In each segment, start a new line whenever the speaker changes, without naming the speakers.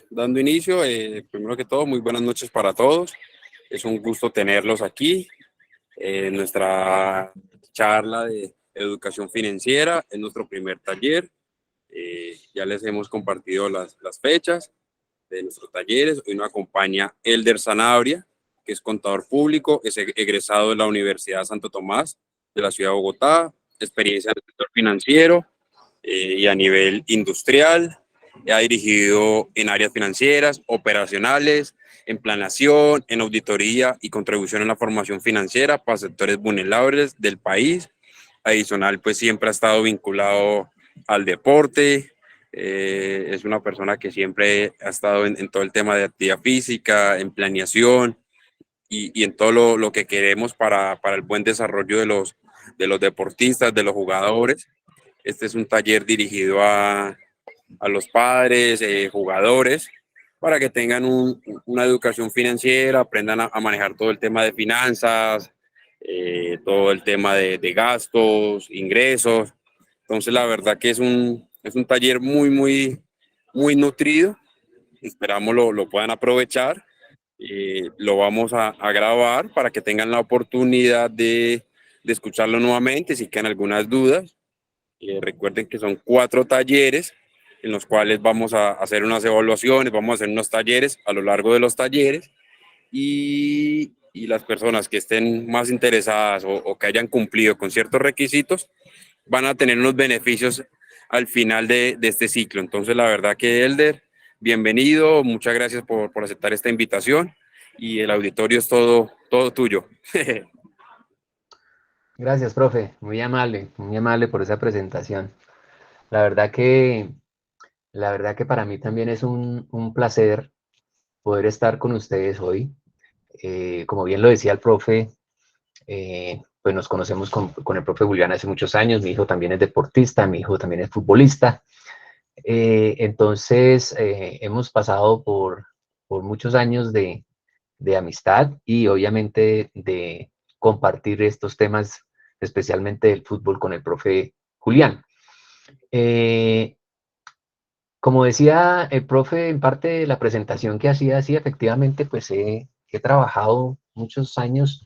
Dando inicio, primero que todo, muy buenas noches para todos. Es un gusto tenerlos aquí en nuestra charla de educación financiera, en nuestro primer taller. Ya les hemos compartido las fechas de nuestros talleres. Hoy nos acompaña Elder Sanabria, que es contador público, es egresado de la Universidad Santo Tomás de la ciudad de Bogotá, experiencia en el sector financiero y a nivel industrial. Ha dirigido en áreas financieras, operacionales, en planeación, en auditoría y contribución en la formación financiera para sectores vulnerables del país. Adicional, pues siempre ha estado vinculado al deporte. Es una persona que siempre ha estado en todo el tema de actividad física, en planeación y en todo lo que queremos para el buen desarrollo de los deportistas, de los jugadores. Este es un taller dirigido a los padres, jugadores, para que tengan una educación financiera, aprendan a manejar todo el tema de finanzas, todo el tema de gastos, ingresos. Entonces, la verdad que es un taller muy nutrido. Esperamos lo puedan aprovechar. Lo vamos a grabar para que tengan la oportunidad de escucharlo nuevamente si quedan algunas dudas. Recuerden que son 4 talleres en los cuales vamos a hacer unas evaluaciones, vamos a hacer unos talleres a lo largo de los talleres y las personas que estén más interesadas o que hayan cumplido con ciertos requisitos van a tener unos beneficios al final de este ciclo. Entonces, la verdad que Elder, bienvenido, muchas gracias por aceptar esta invitación y el auditorio es todo tuyo.
Gracias, profe. Muy amable por esa presentación. La verdad la verdad que para mí también es un placer poder estar con ustedes hoy. Como bien lo decía el profe, pues nos conocemos con el profe Julián hace muchos años. Mi hijo también es deportista, mi hijo también es futbolista. Entonces, hemos pasado por muchos años de amistad y obviamente de compartir estos temas, especialmente del fútbol, con el profe Julián. Eh, Como decía el profe en parte de la presentación que hacía, sí, efectivamente, pues he trabajado muchos años,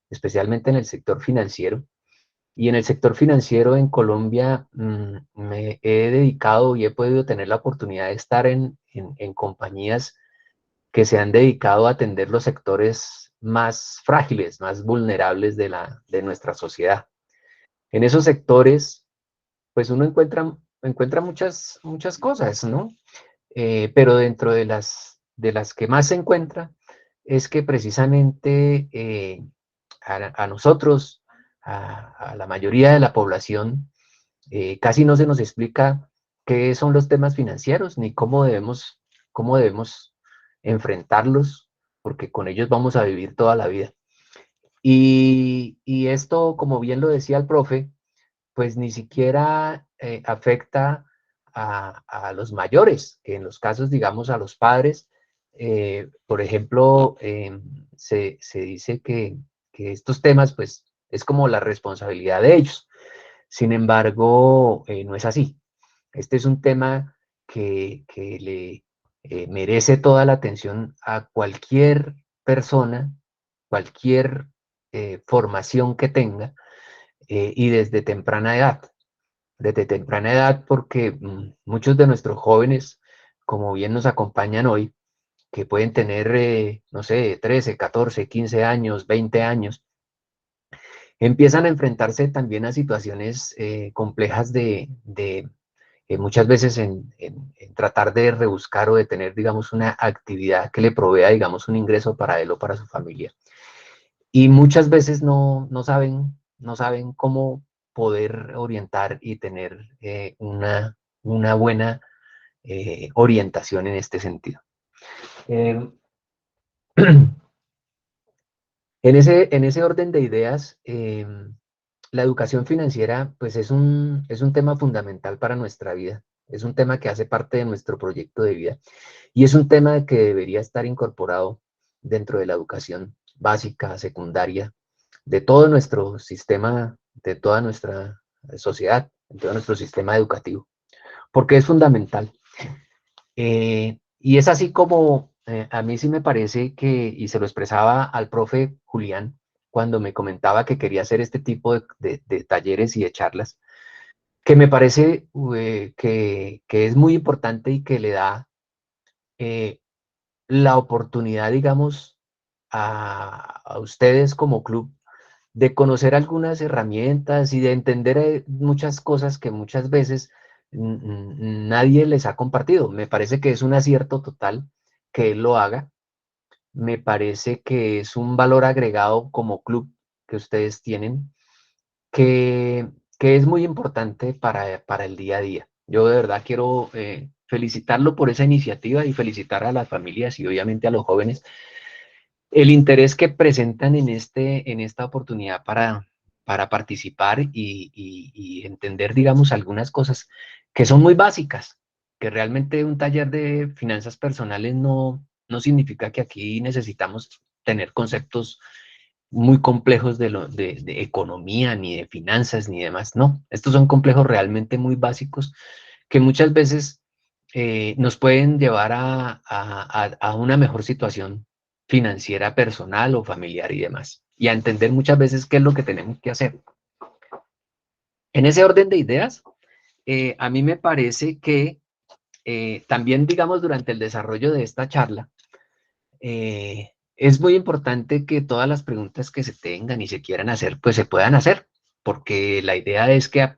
especialmente en el sector financiero. Y en el sector financiero en Colombia me he dedicado y he podido tener la oportunidad de estar en compañías que se han dedicado a atender los sectores más frágiles, más vulnerables de nuestra sociedad. En esos sectores, pues uno encuentra muchas cosas, ¿no? Pero dentro de las que más se encuentra es que precisamente a nosotros, a la mayoría de la población, casi no se nos explica qué son los temas financieros ni cómo debemos enfrentarlos, porque con ellos vamos a vivir toda la vida. Y esto, como bien lo decía el profe, pues ni siquiera afecta a los mayores, que en los casos, digamos, a los padres, por ejemplo, se dice que estos temas, pues, es como la responsabilidad de ellos. Sin embargo, no es así. Este es un tema que le merece toda la atención a cualquier persona, cualquier formación que tenga, y desde temprana edad. Desde temprana edad porque muchos de nuestros jóvenes, como bien nos acompañan hoy, que pueden tener, no sé, 13, 14, 15 años, 20 años, empiezan a enfrentarse también a situaciones complejas muchas veces en tratar de rebuscar o de tener, digamos, una actividad que le provea, digamos, un ingreso para él o para su familia. Y muchas veces no saben cómo poder orientar y tener una buena orientación en este sentido. Eh, en ese orden de ideas, la educación financiera pues es un tema fundamental para nuestra vida, es un tema que hace parte de nuestro proyecto de vida y es un tema que debería estar incorporado dentro de la educación básica, secundaria, de todo nuestro sistema, de toda nuestra sociedad, de todo nuestro sistema educativo, porque es fundamental. Y es así como a mí sí me parece que, y se lo expresaba al profe Julián, cuando me comentaba que quería hacer este tipo de talleres y de charlas, que me parece que es muy importante y que le da eh, la oportunidad, digamos, a ustedes como club de conocer algunas herramientas y de entender muchas cosas que muchas veces nadie les ha compartido. Me parece que es un acierto total que él lo haga. Me parece que es un valor agregado como club que ustedes tienen, que, que es muy importante para el día a día. Yo de verdad quiero felicitarlo por esa iniciativa y felicitar a las familias y obviamente a los jóvenes el interés que presentan en esta oportunidad para participar y entender, digamos, algunas cosas que son muy básicas, que realmente un taller de finanzas personales no significa que aquí necesitamos tener conceptos muy complejos de economía, ni de finanzas, ni demás. No, estos son complejos realmente muy básicos que muchas veces nos pueden llevar a una mejor situación financiera personal o familiar y demás. Y a entender muchas veces qué es lo que tenemos que hacer. En ese orden de ideas, a mí me parece que también, digamos, durante el desarrollo de esta charla, es muy importante que todas las preguntas que se tengan y se quieran hacer, pues se puedan hacer, porque la idea es que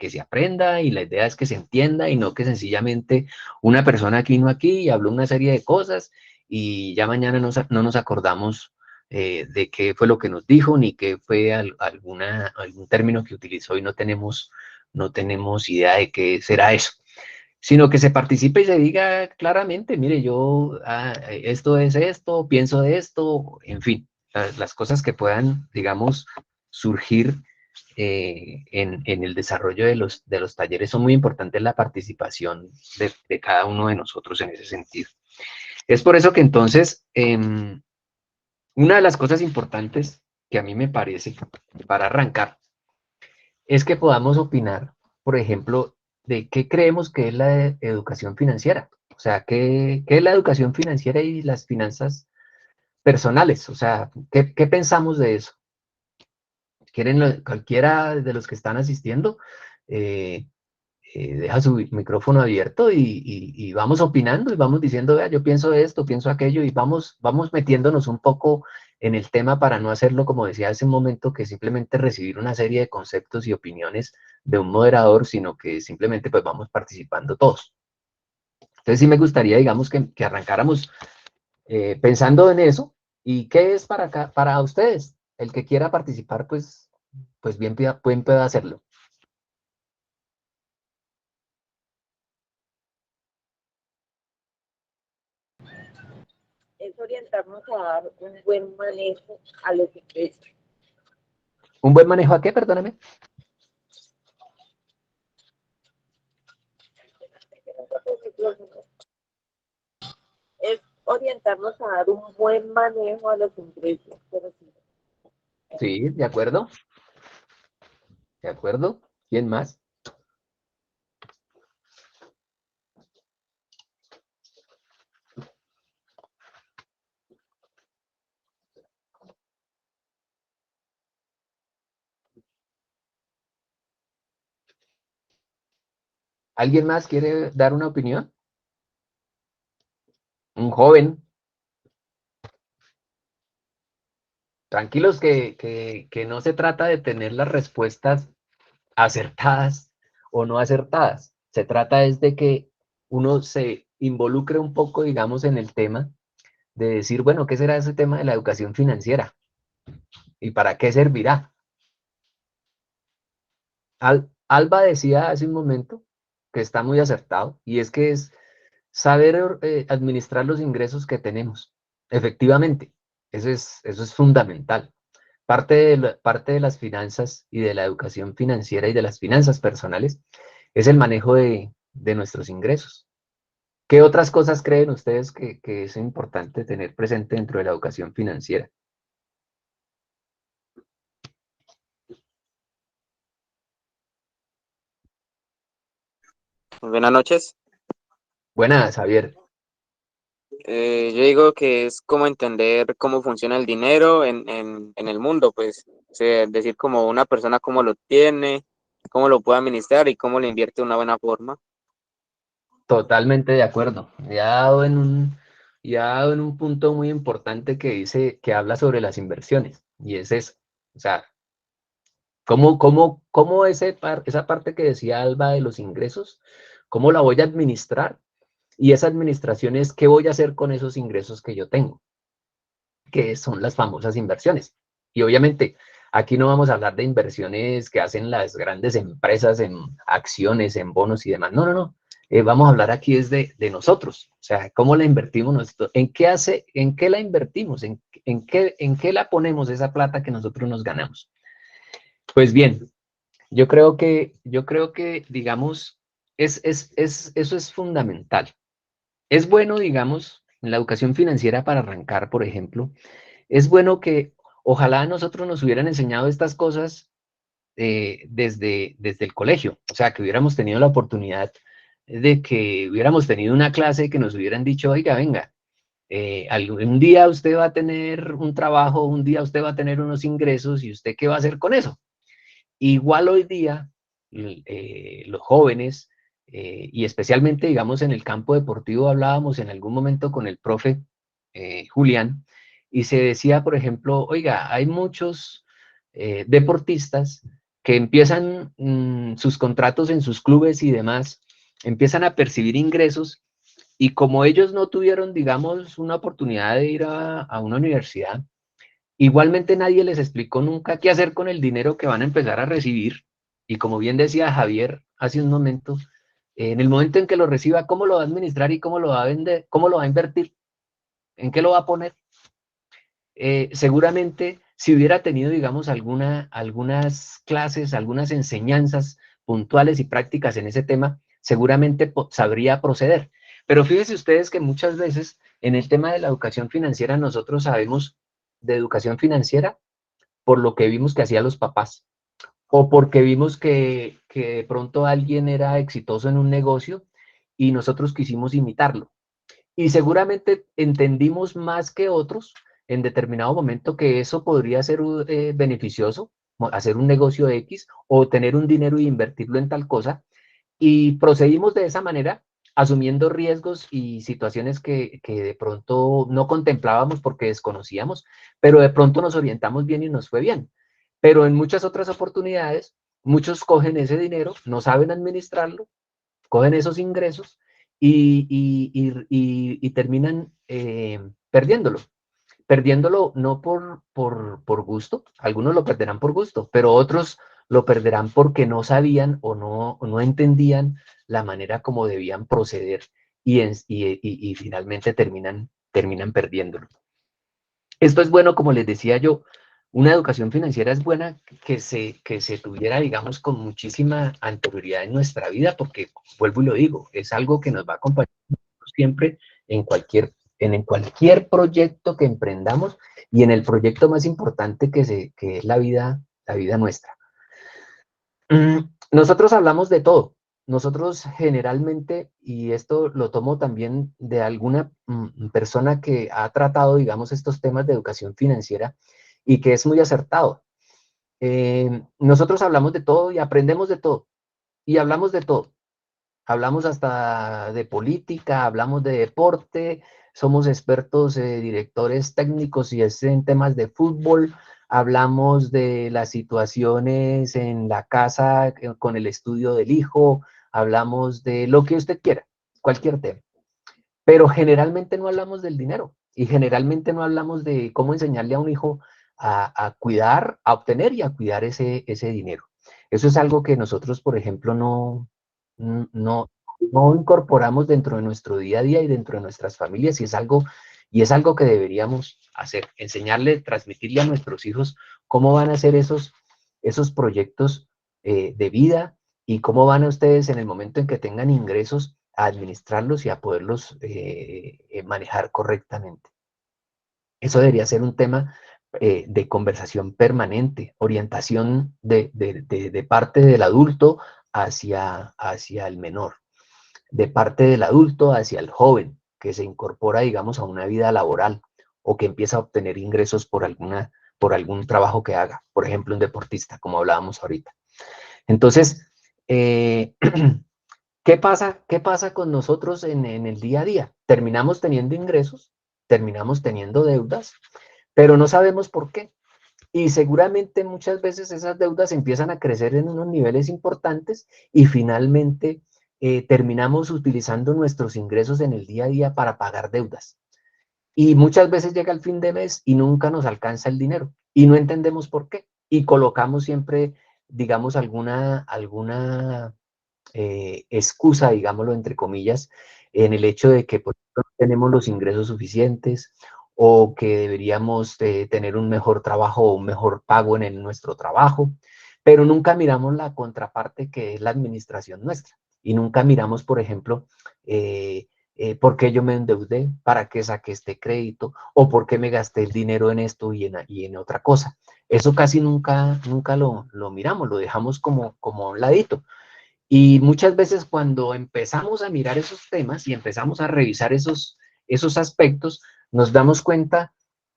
se aprenda y la idea es que se entienda y no que sencillamente una persona aquí no aquí y habló una serie de cosas y ya mañana no nos acordamos de qué fue lo que nos dijo ni qué fue algún término que utilizó y no tenemos idea de qué será eso, sino que se participe y se diga claramente, mire, yo, esto es esto, pienso de esto, en fin, las cosas que puedan, digamos, surgir en el desarrollo de los talleres son muy importantes la participación de cada uno de nosotros en ese sentido. Es por eso que entonces, una de las cosas importantes que a mí me parece para arrancar es que podamos opinar, por ejemplo, de qué creemos que es la educación financiera. O sea, qué es la educación financiera y las finanzas personales. O sea, qué pensamos de eso? ¿Quieren cualquiera de los que están asistiendo? Eh, Deja su micrófono abierto y vamos opinando y vamos diciendo, vea, yo pienso esto, pienso aquello y vamos metiéndonos un poco en el tema para no hacerlo, como decía hace un momento, que simplemente recibir una serie de conceptos y opiniones de un moderador, sino que simplemente pues vamos participando todos. Entonces sí me gustaría, digamos, que arrancáramos pensando en eso y qué es para ustedes. El que quiera participar, pues bien puede hacerlo.
Es orientarnos a dar un buen manejo a los ingresos.
¿Un buen manejo a qué? Perdóname.
Es orientarnos a dar un buen manejo a los ingresos.
Sí, de acuerdo. ¿De acuerdo? ¿Quién más? ¿Alguien más quiere dar una opinión? Un joven. Tranquilos que no se trata de tener las respuestas acertadas o no acertadas. Se trata es de que uno se involucre un poco, digamos, en el tema de decir, bueno, ¿qué será ese tema de la educación financiera? ¿Y para qué servirá? Alba decía hace un momento que está muy acertado y es que es saber administrar los ingresos que tenemos. Efectivamente, eso es fundamental. Parte de las finanzas y de la educación financiera y de las finanzas personales es el manejo de nuestros ingresos. ¿Qué otras cosas creen ustedes que es importante tener presente dentro de la educación financiera?
Buenas noches.
Buenas, Javier.
Yo digo que es como entender cómo funciona el dinero en el mundo, pues, o sea, decir como una persona cómo lo tiene, cómo lo puede administrar y cómo lo invierte de una buena forma.
Totalmente de acuerdo. Ya ha dado en un punto muy importante que dice, que habla sobre las inversiones, y es eso. O sea, ¿cómo esa parte que decía Alba de los ingresos, cómo la voy a administrar? Y esa administración es qué voy a hacer con esos ingresos que yo tengo, que son las famosas inversiones. Y obviamente, aquí no vamos a hablar de inversiones que hacen las grandes empresas en acciones, en bonos y demás. No, no, no. Vamos a hablar aquí es de nosotros. O sea, cómo la invertimos nosotros, en qué la invertimos, en qué la ponemos esa plata que nosotros nos ganamos. Pues bien, yo creo que digamos, eso es fundamental. Es bueno, digamos, en la educación financiera para arrancar, por ejemplo, es bueno que ojalá a nosotros nos hubieran enseñado estas cosas desde el colegio, o sea, que hubiéramos tenido la oportunidad de que hubiéramos tenido una clase que nos hubieran dicho, oiga, venga, un día usted va a tener un trabajo, un día usted va a tener unos ingresos y usted qué va a hacer con eso. Igual hoy día, los jóvenes, y especialmente, digamos, en el campo deportivo, hablábamos en algún momento con el profe Julián, y se decía, por ejemplo, oiga, hay muchos deportistas que empiezan sus contratos en sus clubes y demás, empiezan a percibir ingresos, y como ellos no tuvieron, digamos, una oportunidad de ir a una universidad, igualmente nadie les explicó nunca qué hacer con el dinero que van a empezar a recibir. Y como bien decía Javier hace un momento, en el momento en que lo reciba, ¿cómo lo va a administrar y cómo lo va a vender, cómo lo va a invertir? ¿En qué lo va a poner? Seguramente si hubiera tenido, digamos, algunas clases, algunas enseñanzas puntuales y prácticas en ese tema, seguramente sabría proceder. Pero fíjense ustedes que muchas veces en el tema de la educación financiera nosotros sabemos de educación financiera por lo que vimos que hacían los papás, o porque vimos que de pronto alguien era exitoso en un negocio y nosotros quisimos imitarlo. Y seguramente entendimos más que otros en determinado momento que eso podría ser beneficioso, hacer un negocio X o tener un dinero y invertirlo en tal cosa, y procedimos de esa manera, asumiendo riesgos y situaciones que de pronto no contemplábamos porque desconocíamos, pero de pronto nos orientamos bien y nos fue bien. Pero en muchas otras oportunidades, muchos cogen ese dinero, no saben administrarlo, cogen esos ingresos y terminan perdiéndolo. Perdiéndolo no por gusto, algunos lo perderán por gusto, pero otros lo perderán porque no sabían o no entendían la manera como debían proceder y finalmente terminan perdiéndolo. Esto es bueno, como les decía yo, una educación financiera es buena que se tuviera, digamos, con muchísima anterioridad en nuestra vida, porque, vuelvo y lo digo, es algo que nos va a acompañar siempre en cualquier proyecto que emprendamos y en el proyecto más importante que es la vida nuestra. Nosotros hablamos de todo. Nosotros generalmente, y esto lo tomo también de alguna persona que ha tratado, digamos, estos temas de educación financiera y que es muy acertado. Nosotros hablamos de todo y aprendemos de todo y hablamos de todo. Hablamos hasta de política, hablamos de deporte, somos expertos, directores técnicos y es en temas de fútbol, hablamos de las situaciones en la casa con el estudio del hijo, hablamos de lo que usted quiera, cualquier tema. Pero generalmente no hablamos del dinero y generalmente no hablamos de cómo enseñarle a un hijo a cuidar, a obtener y a cuidar ese dinero. Eso es algo que nosotros, por ejemplo, no incorporamos dentro de nuestro día a día y dentro de nuestras familias y es algo que deberíamos hacer, enseñarle, transmitirle a nuestros hijos cómo van a ser esos proyectos de vida y cómo van a ustedes en el momento en que tengan ingresos a administrarlos y a poderlos manejar correctamente. Eso debería ser un tema de conversación permanente, orientación de parte del adulto hacia el menor, de parte del adulto hacia el joven, que se incorpora, digamos, a una vida laboral o que empieza a obtener ingresos por algún trabajo que haga, por ejemplo, un deportista, como hablábamos ahorita. Entonces, ¿qué pasa con nosotros en el día a día? Terminamos teniendo ingresos, terminamos teniendo deudas, pero no sabemos por qué. Y seguramente muchas veces esas deudas empiezan a crecer en unos niveles importantes y finalmente terminamos utilizando nuestros ingresos en el día a día para pagar deudas. Y muchas veces llega el fin de mes y nunca nos alcanza el dinero y no entendemos por qué. Y colocamos siempre, digamos, alguna excusa, digámoslo entre comillas, en el hecho de que por ejemplo, no tenemos los ingresos suficientes o que deberíamos tener un mejor trabajo o un mejor pago en nuestro trabajo, pero nunca miramos la contraparte que es la administración nuestra. Y nunca miramos, por ejemplo, por qué yo me endeudé, para qué saqué este crédito, o por qué me gasté el dinero en esto y en otra cosa. Eso casi nunca lo miramos, lo dejamos como a un ladito. Y muchas veces cuando empezamos a mirar esos temas y empezamos a revisar esos aspectos, nos damos cuenta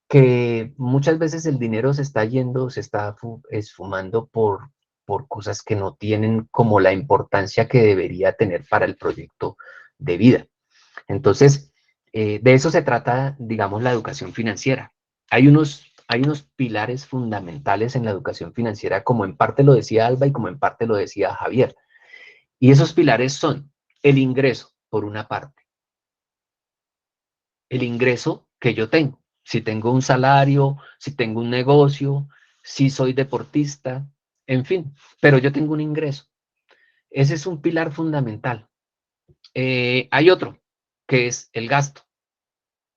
que muchas veces el dinero se está yendo, se está esfumando por cosas que no tienen como la importancia que debería tener para el proyecto de vida. Entonces, de eso se trata, digamos, la educación financiera. Hay unos pilares fundamentales en la educación financiera, como en parte lo decía Alba y como en parte lo decía Javier. Y esos pilares son el ingreso, por una parte. El ingreso que yo tengo. Si tengo un salario, si tengo un negocio, si soy deportista, en fin, pero yo tengo un ingreso. Ese es un pilar fundamental. Hay otro, que es el gasto,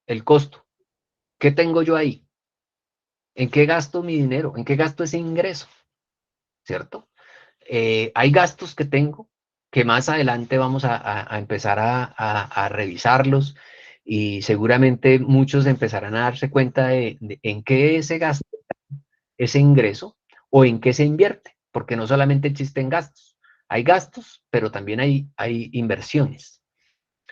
el costo. ¿Qué tengo yo ahí? ¿En qué gasto mi dinero? ¿En qué gasto ese ingreso? ¿Cierto? Hay gastos que tengo que más adelante vamos a empezar a revisarlos y seguramente muchos empezarán a darse cuenta de en qué se gasta ese ingreso o en qué se invierte, porque no solamente existen gastos, hay gastos, pero también hay inversiones.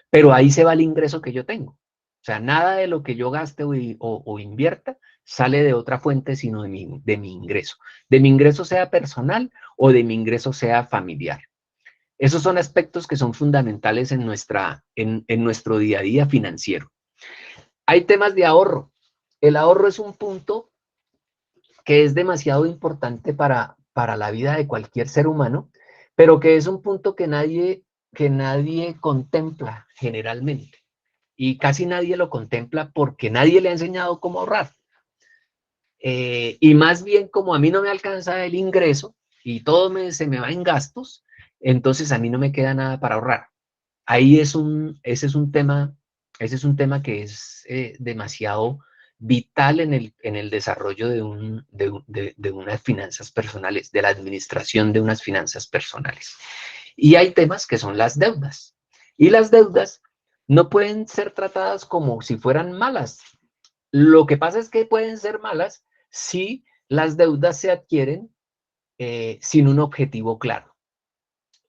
Pero ahí se va el ingreso que yo tengo. O sea, nada de lo que yo gaste o invierta sale de otra fuente, sino de mi ingreso. De mi ingreso sea personal o de mi ingreso sea familiar. Esos son aspectos que son fundamentales en nuestro día a día financiero. Hay temas de ahorro. El ahorro es un punto que es demasiado importante para la vida de cualquier ser humano, pero que es un punto que nadie contempla generalmente. Y casi nadie lo contempla porque nadie le ha enseñado cómo ahorrar. Y más bien como a mí no me alcanza el ingreso y todo se me va en gastos, entonces a mí no me queda nada para ahorrar. Ese es un tema que es demasiado vital en el desarrollo de unas finanzas personales, de la administración de unas finanzas personales. Y hay temas que son las deudas. Y las deudas no pueden ser tratadas como si fueran malas. Lo que pasa es que pueden ser malas si las deudas se adquieren sin un objetivo claro.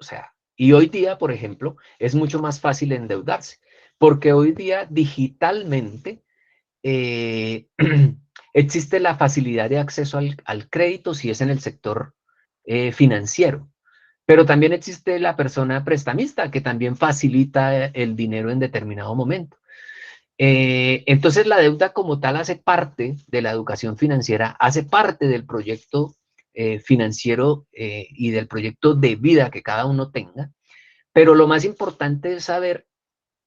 O sea, y hoy día, por ejemplo, es mucho más fácil endeudarse, porque hoy día digitalmente existe la facilidad de acceso al crédito si es en el sector financiero, pero también existe la persona prestamista que también facilita el dinero en determinado momento. Entonces la deuda como tal hace parte de la educación financiera, hace parte del proyecto financiero y del proyecto de vida que cada uno tenga, pero lo más importante es saber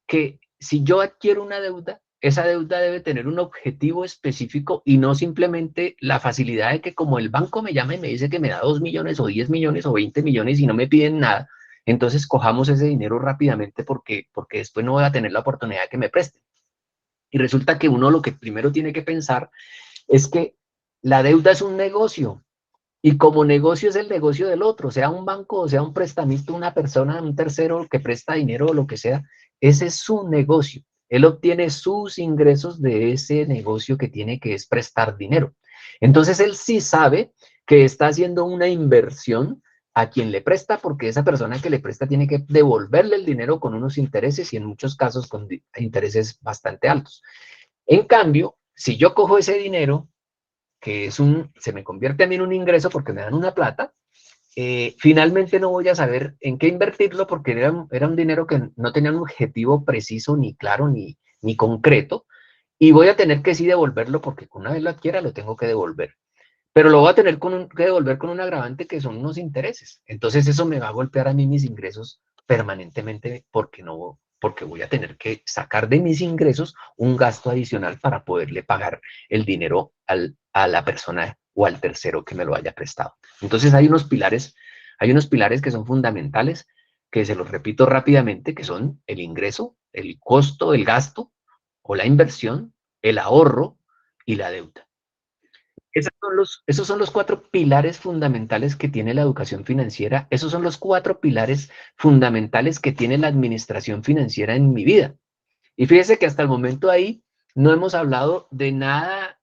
que si yo adquiero una deuda, esa deuda debe tener un objetivo específico y no simplemente la facilidad de que como el banco me llama y me dice que me da 2 millones o 10 millones o 20 millones y no me piden nada, entonces cojamos ese dinero rápidamente porque después no voy a tener la oportunidad de que me presten. Y resulta que uno lo que primero tiene que pensar es que la deuda es un negocio y como negocio es el negocio del otro, sea un banco o sea un prestamista, una persona, un tercero que presta dinero o lo que sea, ese es su negocio. Él obtiene sus ingresos de ese negocio que tiene, que es prestar dinero. Entonces él sí sabe que está haciendo una inversión a quien le presta, porque esa persona que le presta tiene que devolverle el dinero con unos intereses y en muchos casos con intereses bastante altos. En cambio, si yo cojo ese dinero, que se me convierte a mí en un ingreso porque me dan una plata, finalmente no voy a saber en qué invertirlo porque era un dinero que no tenía un objetivo preciso, ni claro, ni concreto, y voy a tener que sí devolverlo porque una vez lo adquiera lo tengo que devolver. Pero lo voy a tener que devolver con un agravante que son unos intereses. Entonces eso me va a golpear a mí mis ingresos permanentemente porque voy a tener que sacar de mis ingresos un gasto adicional para poderle pagar el dinero a la persona o al tercero que me lo haya prestado. Entonces hay unos pilares que son fundamentales, que se los repito rápidamente, que son el ingreso, el costo, el gasto o la inversión, el ahorro y la deuda. Esos son los 4 pilares fundamentales que tiene la educación financiera. Esos son los 4 pilares fundamentales que tiene la administración financiera en mi vida. Y fíjese que hasta el momento ahí no hemos hablado de nada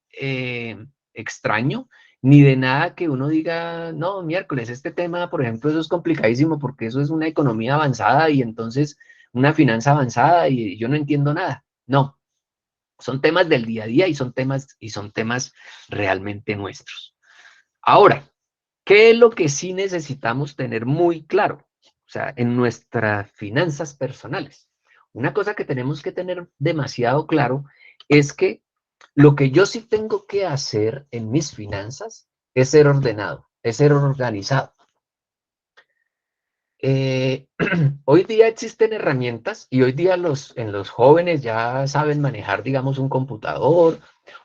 extraño, ni de nada que uno diga, no, miércoles, este tema, por ejemplo, eso es complicadísimo porque eso es una economía avanzada y entonces una finanza avanzada y yo no entiendo nada. No, son temas del día a día y son temas realmente nuestros. Ahora, ¿qué es lo que sí necesitamos tener muy claro? O sea, en nuestras finanzas personales. Una cosa que tenemos que tener demasiado claro es que lo que yo sí tengo que hacer en mis finanzas es ser ordenado, es ser organizado. Hoy día existen herramientas y hoy día en los jóvenes ya saben manejar, digamos, un computador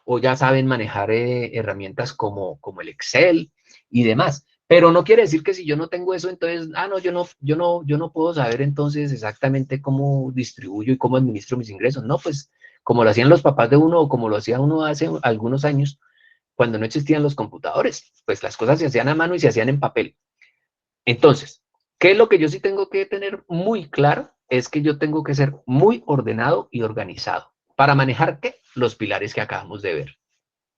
o ya saben manejar herramientas como el Excel y demás. Pero no quiere decir que si yo no tengo eso, entonces, no, yo no puedo saber entonces exactamente cómo distribuyo y cómo administro mis ingresos. No, pues como lo hacían los papás de uno o como lo hacía uno hace algunos años, cuando no existían los computadores, pues las cosas se hacían a mano y se hacían en papel. Entonces, ¿qué es lo que yo sí tengo que tener muy claro? Es que yo tengo que ser muy ordenado y organizado. ¿Para manejar qué? Los pilares que acabamos de ver.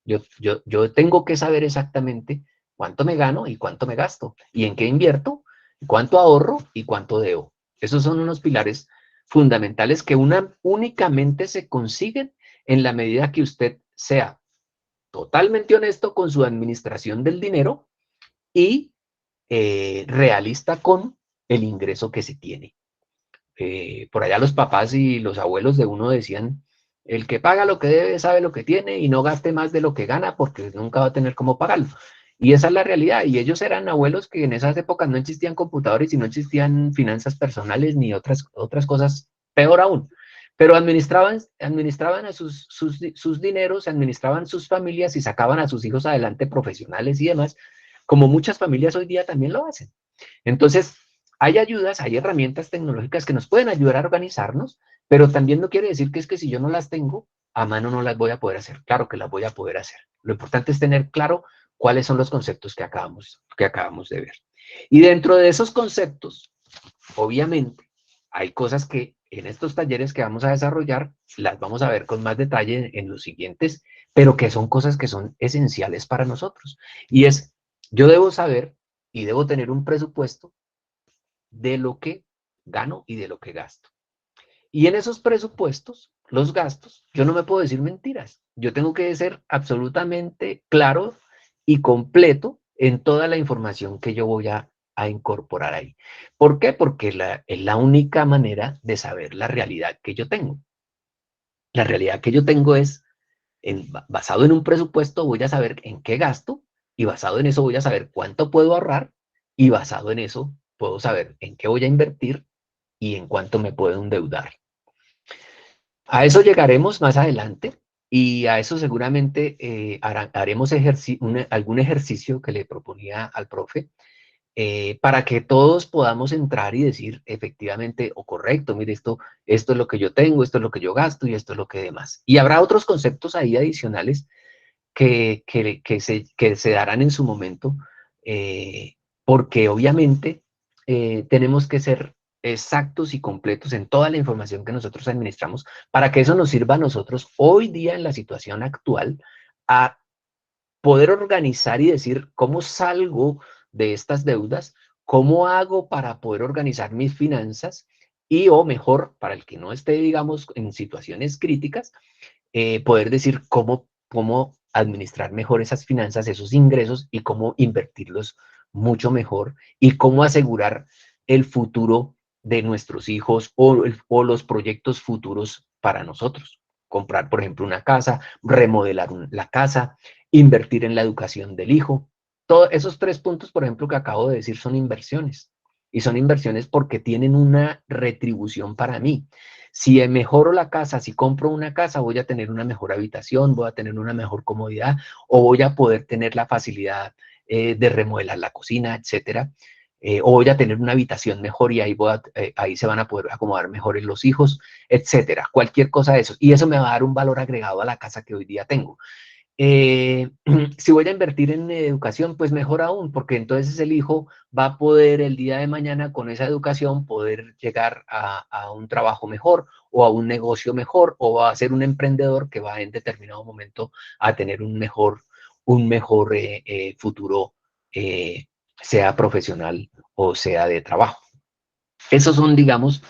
Yo tengo que saber exactamente cuánto me gano y cuánto me gasto, y en qué invierto, cuánto ahorro y cuánto debo. Esos son unos pilares fundamentales que únicamente se consiguen en la medida que usted sea totalmente honesto con su administración del dinero y realista con el ingreso que se tiene. Por allá los papás y los abuelos de uno decían, el que paga lo que debe sabe lo que tiene y no gaste más de lo que gana porque nunca va a tener cómo pagarlo. Y esa es la realidad. Y ellos eran abuelos que en esas épocas no existían computadores y no existían finanzas personales ni otras cosas, peor aún. Pero administraban a sus dineros, administraban sus familias y sacaban a sus hijos adelante profesionales y demás, como muchas familias hoy día también lo hacen. Entonces, hay ayudas, hay herramientas tecnológicas que nos pueden ayudar a organizarnos, pero también no quiere decir que es que si yo no las tengo, a mano no las voy a poder hacer. Claro que las voy a poder hacer. Lo importante es tener claro cuáles son los conceptos que acabamos de ver. Y dentro de esos conceptos, obviamente, hay cosas que en estos talleres que vamos a desarrollar, las vamos a ver con más detalle en los siguientes, pero que son cosas que son esenciales para nosotros. Y es, yo debo saber y debo tener un presupuesto de lo que gano y de lo que gasto. Y en esos presupuestos, los gastos, yo no me puedo decir mentiras. Yo tengo que ser absolutamente claro y completo en toda la información que yo voy a incorporar ahí. ¿Por qué? Porque es la única manera de saber la realidad que yo tengo. La realidad que yo tengo es, basado en un presupuesto, voy a saber en qué gasto y basado en eso voy a saber cuánto puedo ahorrar y basado en eso puedo saber en qué voy a invertir y en cuánto me puedo endeudar. A eso llegaremos más adelante y a eso seguramente haremos algún ejercicio que le proponía al profe para que todos podamos entrar y decir efectivamente o correcto, mire, esto es lo que yo tengo, esto es lo que yo gasto y esto es lo que demás. Y habrá otros conceptos ahí adicionales que se darán en su momento, porque obviamente tenemos que ser exactos y completos en toda la información que nosotros administramos para que eso nos sirva a nosotros hoy día en la situación actual a poder organizar y decir cómo salgo de estas deudas, ¿cómo hago para poder organizar mis finanzas? Y o mejor, para el que no esté, digamos, en situaciones críticas, poder decir cómo administrar mejor esas finanzas, esos ingresos y cómo invertirlos mucho mejor y cómo asegurar el futuro de nuestros hijos o los proyectos futuros para nosotros. Comprar, por ejemplo, una casa, remodelar la casa, invertir en la educación del hijo. Todos esos 3 puntos, por ejemplo, que acabo de decir, son inversiones. Y son inversiones porque tienen una retribución para mí. Si mejoro la casa, si compro una casa, voy a tener una mejor habitación, voy a tener una mejor comodidad o voy a poder tener la facilidad de remodelar la cocina, etcétera. O voy a tener una habitación mejor y ahí se van a poder acomodar mejor los hijos, etcétera. Cualquier cosa de eso. Y eso me va a dar un valor agregado a la casa que hoy día tengo. Si voy a invertir en educación, pues mejor aún, porque entonces el hijo va a poder el día de mañana con esa educación poder llegar a un trabajo mejor o a un negocio mejor o a ser un emprendedor que va en determinado momento a tener un mejor futuro, sea profesional o sea de trabajo. Esos son, digamos,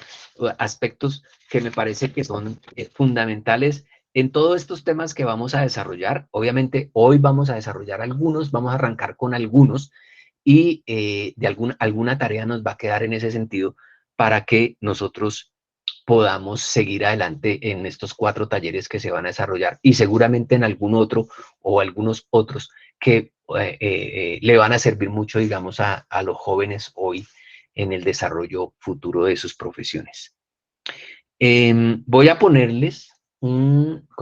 aspectos que me parece que son fundamentales en todos estos temas que vamos a desarrollar. Obviamente, hoy vamos a desarrollar algunos, vamos a arrancar con algunos y de alguna tarea nos va a quedar en ese sentido para que nosotros podamos seguir adelante en estos 4 talleres que se van a desarrollar y seguramente en algún otro o algunos otros que le van a servir mucho, digamos, a los jóvenes hoy en el desarrollo futuro de sus profesiones. Voy a ponerles,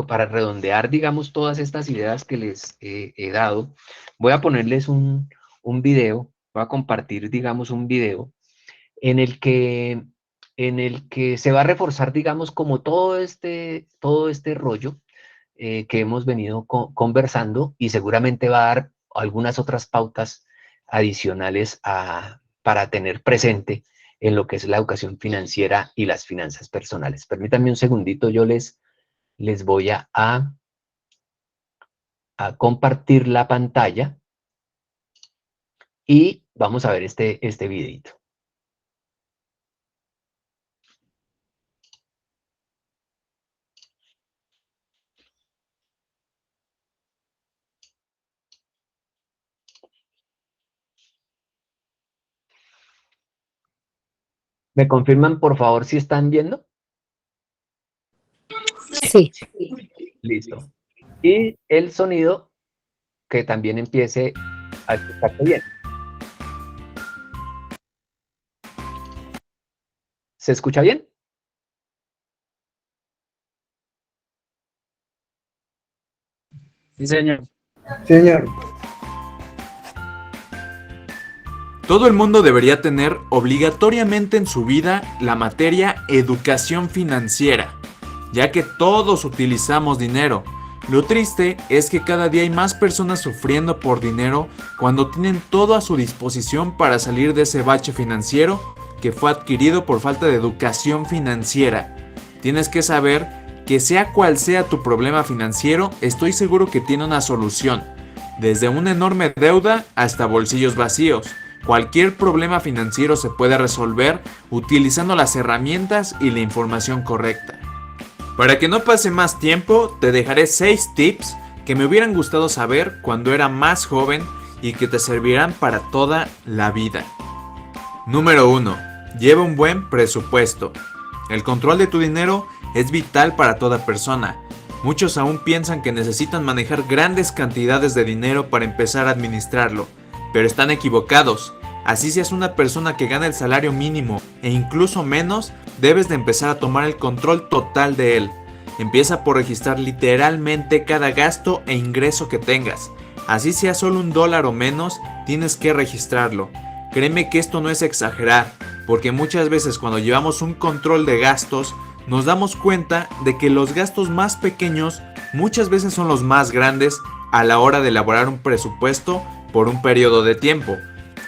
para redondear, digamos, todas estas ideas que les he dado, voy a ponerles un video, voy a compartir, digamos, un video en el que se va a reforzar, digamos, como todo este rollo que hemos venido conversando y seguramente va a dar algunas otras pautas adicionales para tener presente en lo que es la educación financiera y las finanzas personales. Permítanme un segundito, yo les voy a compartir la pantalla y vamos a ver este videito. ¿Me confirman, por favor, si están viendo?
Sí.
Listo. Y el sonido, que también empiece a escucharse bien. ¿Se escucha bien?
Sí, señor.
Señor.
Todo el mundo debería tener obligatoriamente en su vida la materia educación financiera, ya que todos utilizamos dinero. Lo triste es que cada día hay más personas sufriendo por dinero cuando tienen todo a su disposición para salir de ese bache financiero que fue adquirido por falta de educación financiera. Tienes que saber que sea cual sea tu problema financiero, estoy seguro que tiene una solución, desde una enorme deuda hasta bolsillos vacíos. Cualquier problema financiero se puede resolver utilizando las herramientas y la información correcta. Para que no pase más tiempo, te dejaré 6 tips que me hubieran gustado saber cuando era más joven y que te servirán para toda la vida. Número 1. Lleva un buen presupuesto. El control de tu dinero es vital para toda persona. Muchos aún piensan que necesitan manejar grandes cantidades de dinero para empezar a administrarlo, pero están equivocados. Así seas una persona que gana el salario mínimo e incluso menos, debes de empezar a tomar el control total de él. Empieza por registrar literalmente cada gasto e ingreso que tengas. Así sea solo $1 o menos, tienes que registrarlo. Créeme que esto no es exagerar, porque muchas veces cuando llevamos un control de gastos, nos damos cuenta de que los gastos más pequeños muchas veces son los más grandes a la hora de elaborar un presupuesto por un periodo de tiempo.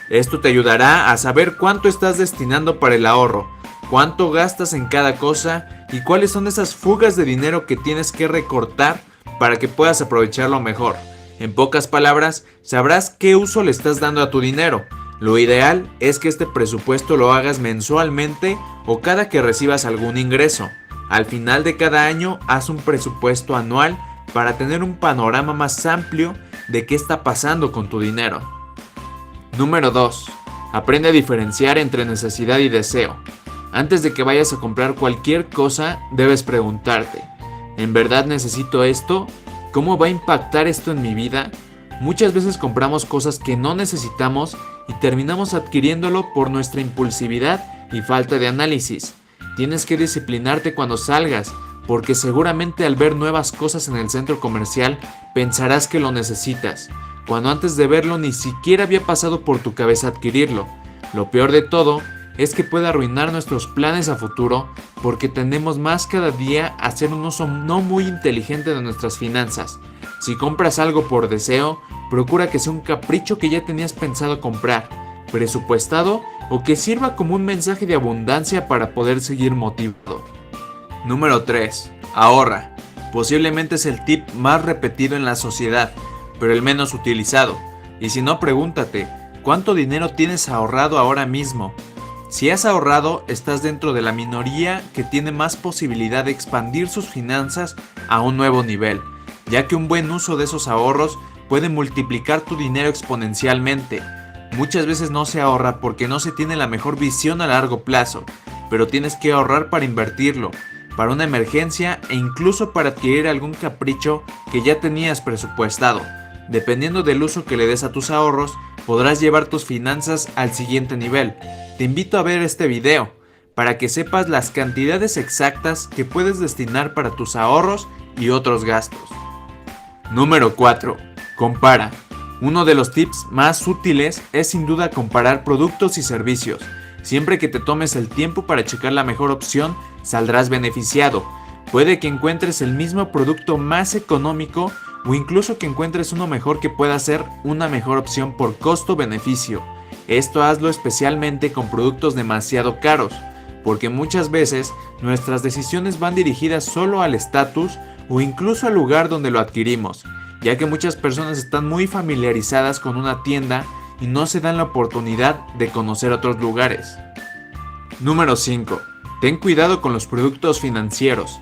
Esto te ayudará a saber cuánto estás destinando para el ahorro, cuánto gastas en cada cosa y cuáles son esas fugas de dinero que tienes que recortar para que puedas aprovecharlo mejor. En pocas palabras, sabrás qué uso le estás dando a tu dinero. Lo ideal es que este presupuesto lo hagas mensualmente o cada que recibas algún ingreso. Al final de cada año, haz un presupuesto anual para tener un panorama más amplio de qué está pasando con tu dinero. Número 2. Aprende a diferenciar entre necesidad y deseo. Antes de que vayas a comprar cualquier cosa, debes preguntarte, ¿en verdad necesito esto? ¿Cómo va a impactar esto en mi vida? Muchas veces compramos cosas que no necesitamos y terminamos adquiriéndolo por nuestra impulsividad y falta de análisis. Tienes que disciplinarte cuando salgas, porque seguramente al ver nuevas cosas en el centro comercial pensarás que lo necesitas, cuando antes de verlo ni siquiera había pasado por tu cabeza adquirirlo. Lo peor de todo es que puede arruinar nuestros planes a futuro porque tendemos más cada día a hacer un uso no muy inteligente de nuestras finanzas. Si compras algo por deseo, procura que sea un capricho que ya tenías pensado comprar, presupuestado o que sirva como un mensaje de abundancia para poder seguir motivado. Número 3. Ahorra. Posiblemente es el tip más repetido en la sociedad, pero el menos utilizado. Y si no, pregúntate, ¿cuánto dinero tienes ahorrado ahora mismo? Si has ahorrado, estás dentro de la minoría que tiene más posibilidad de expandir sus finanzas a un nuevo nivel, ya que un buen uso de esos ahorros puede multiplicar tu dinero exponencialmente. Muchas veces no se ahorra porque no se tiene la mejor visión a largo plazo, pero tienes que ahorrar para invertirlo, para una emergencia e incluso para adquirir algún capricho que ya tenías presupuestado. Dependiendo del uso que le des a tus ahorros, podrás llevar tus finanzas al siguiente nivel. Te invito a ver este video para que sepas las cantidades exactas que puedes destinar para tus ahorros y otros gastos. Número 4. Compara. Uno de los tips más útiles es sin duda comparar productos y servicios. Siempre que te tomes el tiempo para checar la mejor opción, saldrás beneficiado. Puede que encuentres el mismo producto más económico o incluso que encuentres uno mejor que pueda ser una mejor opción por costo-beneficio. Esto hazlo especialmente con productos demasiado caros, porque muchas veces nuestras decisiones van dirigidas solo al estatus o incluso al lugar donde lo adquirimos, ya que muchas personas están muy familiarizadas con una tienda y no se dan la oportunidad de conocer otros lugares. Número 5. Ten cuidado con los productos financieros.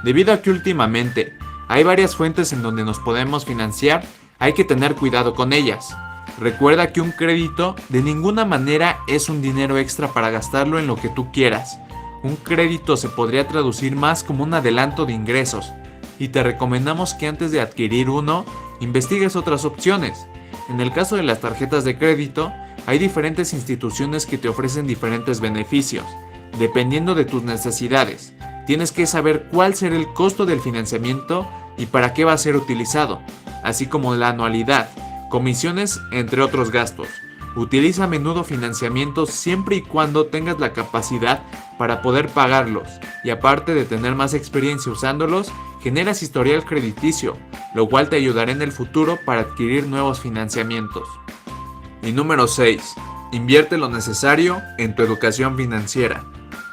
Debido a que últimamente hay varias fuentes en donde nos podemos financiar, hay que tener cuidado con ellas. Recuerda que un crédito de ninguna manera es un dinero extra para gastarlo en lo que tú quieras. Un crédito se podría traducir más como un adelanto de ingresos, y te recomendamos que antes de adquirir uno, investigues otras opciones. En el caso de las tarjetas de crédito, hay diferentes instituciones que te ofrecen diferentes beneficios, dependiendo de tus necesidades. Tienes que saber cuál será el costo del financiamiento y para qué va a ser utilizado, así como la anualidad, comisiones, entre otros gastos. Utiliza a menudo financiamientos siempre y cuando tengas la capacidad para poder pagarlos, y aparte de tener más experiencia usándolos, generas historial crediticio, lo cual te ayudará en el futuro para adquirir nuevos financiamientos. Y número 6. Invierte lo necesario en tu educación financiera.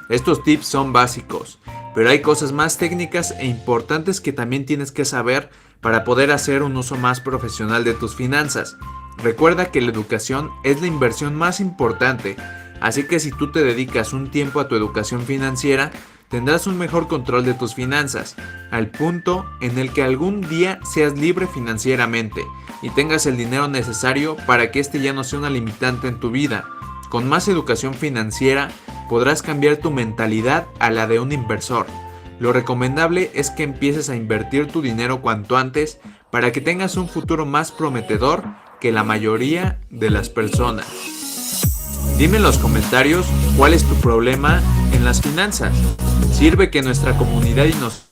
Estos tips son básicos, pero hay cosas más técnicas e importantes que también tienes que saber para poder hacer un uso más profesional de tus finanzas. Recuerda que la educación es la inversión más importante, así que si tú te dedicas un tiempo a tu educación financiera, tendrás un mejor control de tus finanzas, al punto en el que algún día seas libre financieramente y tengas el dinero necesario para que este ya no sea una limitante en tu vida. Con más educación financiera, podrás cambiar tu mentalidad a la de un inversor. Lo recomendable es que empieces a invertir tu dinero cuanto antes para que tengas un futuro más prometedor que la mayoría de las personas. Dime en los comentarios cuál es tu problema en las finanzas. Sirve que nuestra comunidad y nos...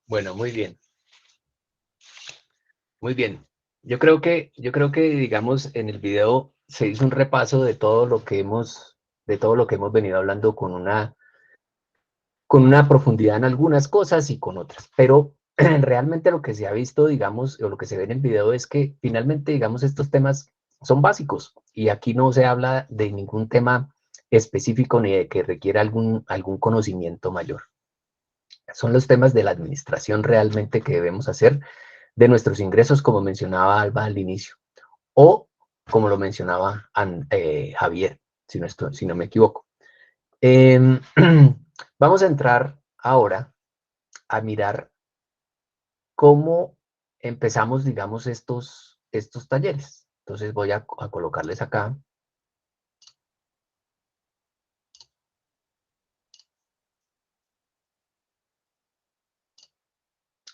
Bueno, muy bien. Muy bien. Yo creo que, digamos, en el video se hizo un repaso de todo lo que hemos venido hablando con una profundidad en algunas cosas y con otras. Pero realmente lo que se ha visto, digamos, o lo que se ve en el video es que finalmente, digamos, estos temas son básicos y aquí no se habla de ningún tema específico ni de que requiera algún conocimiento mayor. Son los temas de la administración realmente que debemos hacer de nuestros ingresos, como mencionaba Alba al inicio, o como lo mencionaba Javier, si no me equivoco. Em, Vamos a entrar ahora a mirar cómo empezamos, digamos, estos talleres. Entonces voy a colocarles acá.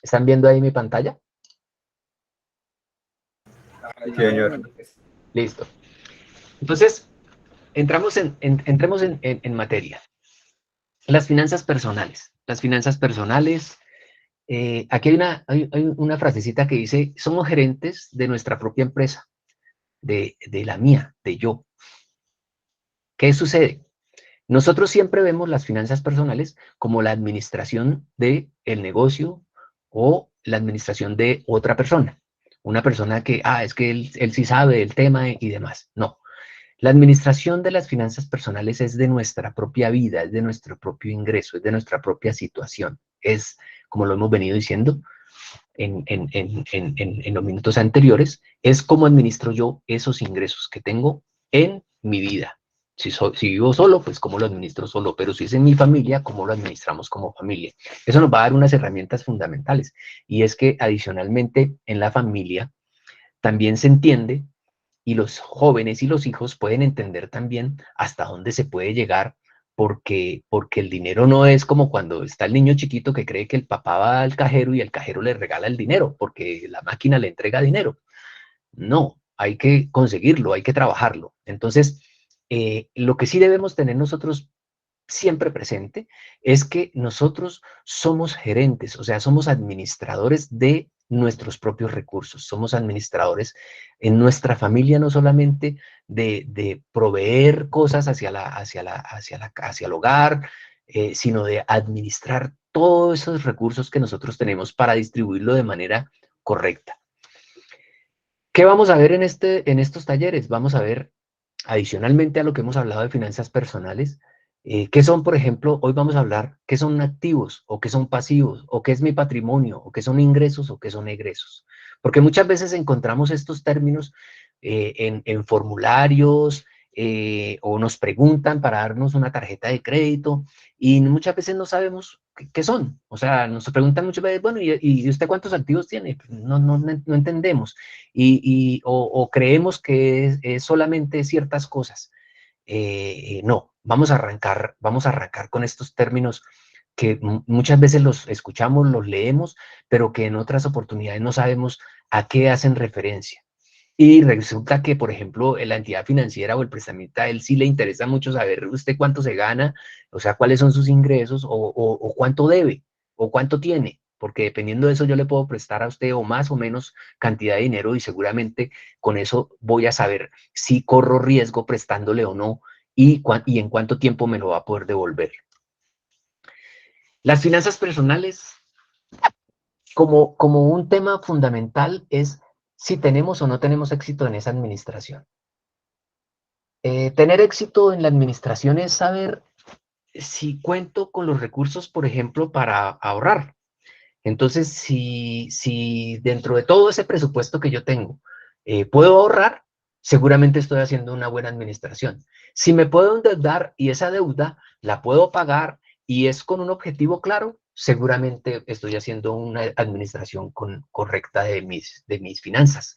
¿Están viendo ahí mi pantalla?
Sí, señor.
Listo. Entonces, entremos en materia. Las finanzas personales. Las finanzas personales. Aquí hay una frasecita que dice, somos gerentes de nuestra propia empresa, de la mía, de yo. ¿Qué sucede? Nosotros siempre vemos las finanzas personales como la administración del negocio o la administración de otra persona. Una persona que, es que él sí sabe del tema y demás. No. La administración de las finanzas personales es de nuestra propia vida, es de nuestro propio ingreso, es de nuestra propia situación. Es, como lo hemos venido diciendo en los minutos anteriores, es cómo administro yo esos ingresos que tengo en mi vida. Si vivo solo, pues cómo lo administro solo, pero si es en mi familia, cómo lo administramos como familia. Eso nos va a dar unas herramientas fundamentales, y es que adicionalmente en la familia también se entiende, y los jóvenes y los hijos pueden entender también hasta dónde se puede llegar, porque el dinero no es como cuando está el niño chiquito que cree que el papá va al cajero y el cajero le regala el dinero, porque la máquina le entrega dinero. No, hay que conseguirlo, hay que trabajarlo. Entonces, lo que sí debemos tener nosotros siempre presente es que nosotros somos gerentes, o sea, somos administradores de nuestros propios recursos, somos administradores en nuestra familia, no solamente de proveer cosas hacia el hogar, sino de administrar todos esos recursos que nosotros tenemos para distribuirlo de manera correcta. ¿Qué vamos a ver en estos talleres? Vamos a ver, adicionalmente a lo que hemos hablado de finanzas personales, qué son, por ejemplo, hoy vamos a hablar qué son activos o qué son pasivos o qué es mi patrimonio o qué son ingresos o qué son egresos. Porque muchas veces encontramos estos términos en formularios o nos preguntan para darnos una tarjeta de crédito y muchas veces no sabemos qué son. O sea, nos preguntan muchas veces, bueno, ¿y usted cuántos activos tiene? No entendemos. O creemos que es solamente ciertas cosas. No, vamos a arrancar con estos términos que muchas veces los escuchamos, los leemos, pero que en otras oportunidades no sabemos a qué hacen referencia. Y resulta que, por ejemplo, la entidad financiera o el prestamista, a él sí le interesa mucho saber usted cuánto se gana, o sea, cuáles son sus ingresos o cuánto debe o cuánto tiene, porque dependiendo de eso yo le puedo prestar a usted o más o menos cantidad de dinero y seguramente con eso voy a saber si corro riesgo prestándole o no y en cuánto tiempo me lo va a poder devolver. Las finanzas personales, como un tema fundamental, es si tenemos o no tenemos éxito en esa administración. Tener éxito en la administración es saber si cuento con los recursos, por ejemplo, para ahorrar. Entonces, si dentro de todo ese presupuesto que yo tengo, puedo ahorrar, seguramente estoy haciendo una buena administración. Si me puedo endeudar y esa deuda la puedo pagar y es con un objetivo claro, seguramente estoy haciendo una administración correcta de mis finanzas.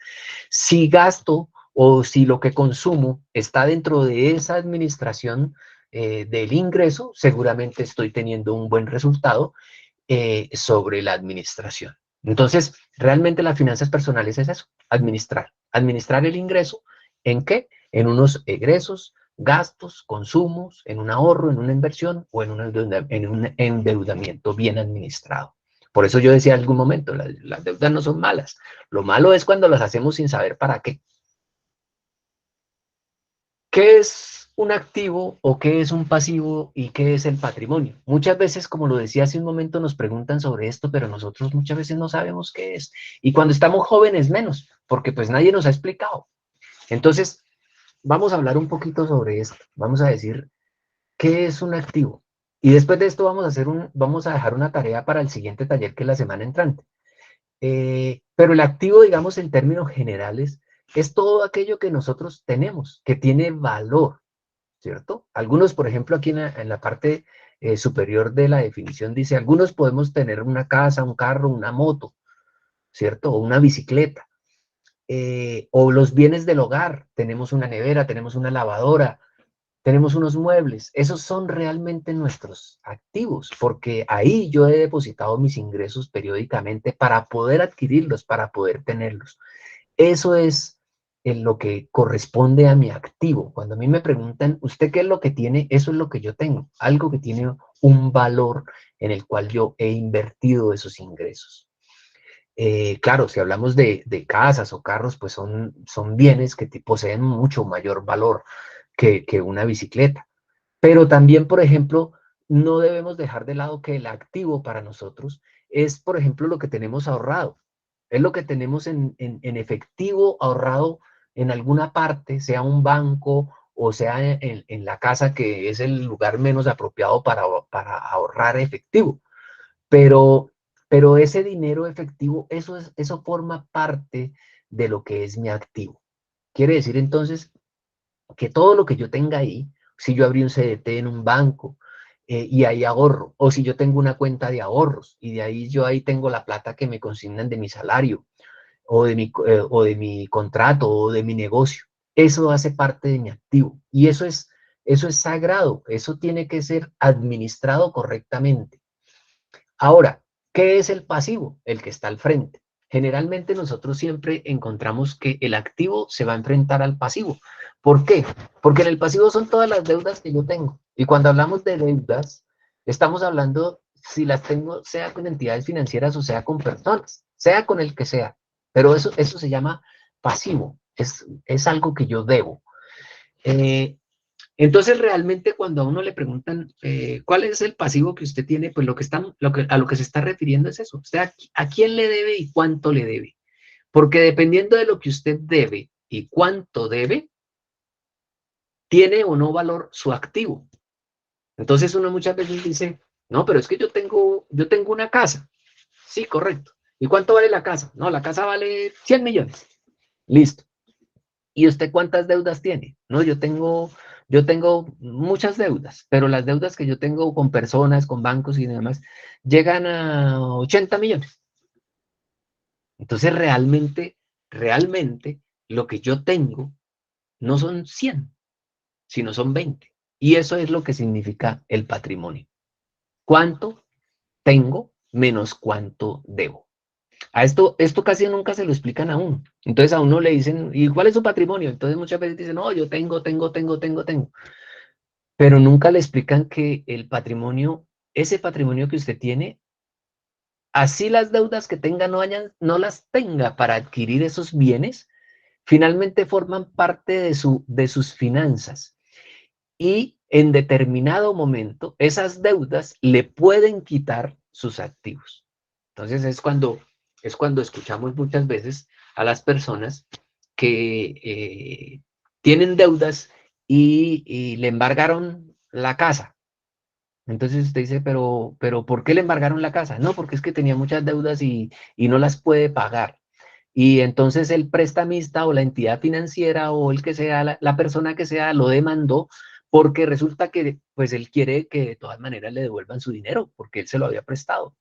Si gasto o si lo que consumo está dentro de esa administración del ingreso, seguramente estoy teniendo un buen resultado sobre la administración. Entonces, realmente las finanzas personales es eso, administrar el ingreso. ¿En qué? En unos egresos, gastos, consumos, en un ahorro, en una inversión o en un endeudamiento bien administrado. Por eso yo decía en algún momento, las deudas no son malas. Lo malo es cuando las hacemos sin saber para qué. ¿Qué es un activo o qué es un pasivo y qué es el patrimonio? Muchas veces, como lo decía hace un momento, nos preguntan sobre esto, pero nosotros muchas veces no sabemos qué es. Y cuando estamos jóvenes menos, porque pues nadie nos ha explicado. Entonces, vamos a hablar un poquito sobre esto. Vamos a decir qué es un activo. Y después de esto vamos a dejar una tarea para el siguiente taller, que es la semana entrante. Pero el activo, digamos, en términos generales, es todo aquello que nosotros tenemos, que tiene valor, ¿cierto? Algunos, por ejemplo, aquí en la parte superior de la definición dice, algunos podemos tener una casa, un carro, una moto, ¿cierto? O una bicicleta. O los bienes del hogar, tenemos una nevera, tenemos una lavadora, tenemos unos muebles, esos son realmente nuestros activos, porque ahí yo he depositado mis ingresos periódicamente para poder adquirirlos, para poder tenerlos. Eso es en lo que corresponde a mi activo. Cuando a mí me preguntan, ¿usted qué es lo que tiene? Eso es lo que yo tengo, algo que tiene un valor en el cual yo he invertido esos ingresos. Claro, si hablamos de casas o carros, pues son bienes que poseen mucho mayor valor que una bicicleta. Pero también, por ejemplo, no debemos dejar de lado que el activo para nosotros es, por ejemplo, lo que tenemos ahorrado. Es lo que tenemos en efectivo ahorrado en alguna parte, sea un banco o sea en la casa, que es el lugar menos apropiado para ahorrar efectivo. Pero, pero ese dinero efectivo, eso forma parte de lo que es mi activo. Quiere decir entonces que todo lo que yo tenga ahí, si yo abrí un CDT en un banco y ahí ahorro, o si yo tengo una cuenta de ahorros y de ahí yo ahí tengo la plata que me consignan de mi salario o de mi contrato o de mi negocio, eso hace parte de mi activo y eso es sagrado, eso tiene que ser administrado correctamente. Ahora, ¿qué es el pasivo? El que está al frente. Generalmente nosotros siempre encontramos que el activo se va a enfrentar al pasivo. ¿Por qué? Porque en el pasivo son todas las deudas que yo tengo. Y cuando hablamos de deudas, estamos hablando si las tengo, sea con entidades financieras o sea con personas, sea con el que sea. Pero eso se llama pasivo. Es algo que yo debo. Entonces, realmente cuando a uno le preguntan cuál es el pasivo que usted tiene, pues a lo que se está refiriendo es eso. Usted a quién le debe y cuánto le debe. Porque dependiendo de lo que usted debe y cuánto debe, tiene o no valor su activo. Entonces uno muchas veces dice, no, pero es que yo tengo una casa. Sí, correcto. ¿Y cuánto vale la casa? No, la casa vale 100 millones. Listo. ¿Y usted cuántas deudas tiene? No, yo tengo muchas deudas, pero las deudas que yo tengo con personas, con bancos y demás, llegan a 80 millones. Entonces, realmente, lo que yo tengo no son 100, sino son 20. Y eso es lo que significa el patrimonio. ¿Cuánto tengo menos cuánto debo? Esto casi nunca se lo explican a uno. Entonces a uno le dicen, ¿y cuál es su patrimonio? Entonces muchas veces dicen, no, yo tengo. Pero nunca le explican que el patrimonio, ese patrimonio que usted tiene, así las deudas que tenga no las tenga para adquirir esos bienes, finalmente forman parte de sus finanzas. Y en determinado momento, esas deudas le pueden quitar sus activos. Entonces es cuando escuchamos muchas veces a las personas que tienen deudas y le embargaron la casa. Entonces usted dice, pero ¿por qué le embargaron la casa? No, porque es que tenía muchas deudas y no las puede pagar. Y entonces el prestamista o la entidad financiera o el que sea, la persona que sea, lo demandó porque resulta que pues él quiere que de todas maneras le devuelvan su dinero porque él se lo había prestado.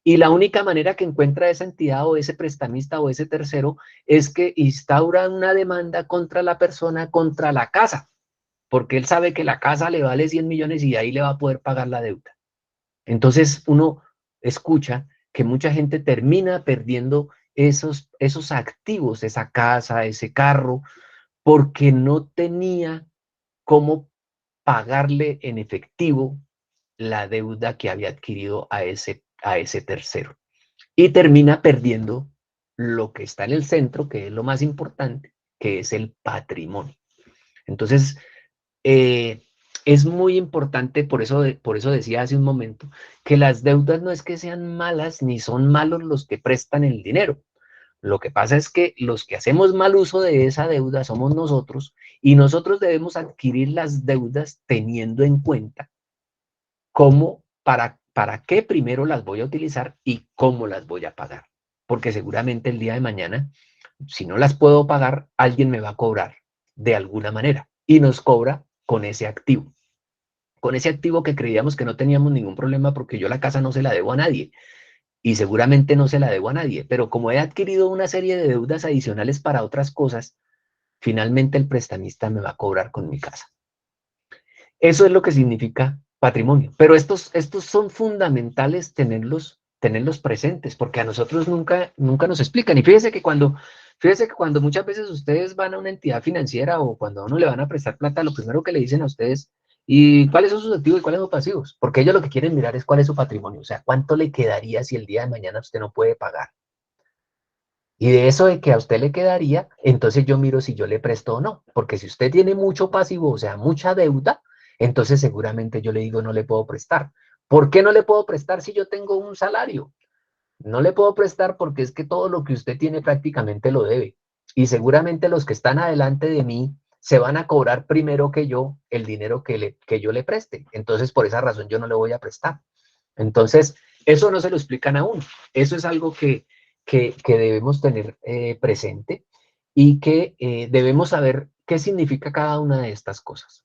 Y la única manera que encuentra esa entidad o ese prestamista o ese tercero es que instaura una demanda contra la persona, contra la casa, porque él sabe que la casa le vale 100 millones y ahí le va a poder pagar la deuda. Entonces uno escucha que mucha gente termina perdiendo esos activos, esa casa, ese carro, porque no tenía cómo pagarle en efectivo la deuda que había adquirido a ese tercero. Y termina perdiendo lo que está en el centro, que es lo más importante, que es el patrimonio. Entonces, es muy importante, por eso decía hace un momento, que las deudas no es que sean malas, ni son malos los que prestan el dinero. Lo que pasa es que los que hacemos mal uso de esa deuda somos nosotros y nosotros debemos adquirir las deudas teniendo en cuenta cómo, para qué primero las voy a utilizar y cómo las voy a pagar. Porque seguramente el día de mañana si no las puedo pagar, alguien me va a cobrar de alguna manera y nos cobra con ese activo. Con ese activo que creíamos que no teníamos ningún problema porque yo la casa no se la debo a nadie y seguramente no se la debo a nadie, pero como he adquirido una serie de deudas adicionales para otras cosas, finalmente el prestamista me va a cobrar con mi casa. Eso es lo que significa patrimonio. Pero estos son fundamentales tenerlos presentes, porque a nosotros nunca nos explican. Y fíjense que cuando muchas veces ustedes van a una entidad financiera o cuando a uno le van a prestar plata, lo primero que le dicen a ustedes, ¿y cuáles son sus activos y cuáles son sus pasivos? Porque ellos lo que quieren mirar es cuál es su patrimonio, o sea, cuánto le quedaría si el día de mañana usted no puede pagar. Y de eso de que a usted le quedaría, entonces yo miro si yo le presto o no. Porque si usted tiene mucho pasivo, o sea, mucha deuda, entonces seguramente yo le digo no le puedo prestar. ¿Por qué no le puedo prestar si yo tengo un salario? No le puedo prestar porque es que todo lo que usted tiene prácticamente lo debe. Y seguramente los que están adelante de mí se van a cobrar primero que yo el dinero que yo le preste. Entonces, por esa razón yo no le voy a prestar. Entonces, eso no se lo explican a uno. Eso es algo que debemos tener presente y que debemos saber qué significa cada una de estas cosas.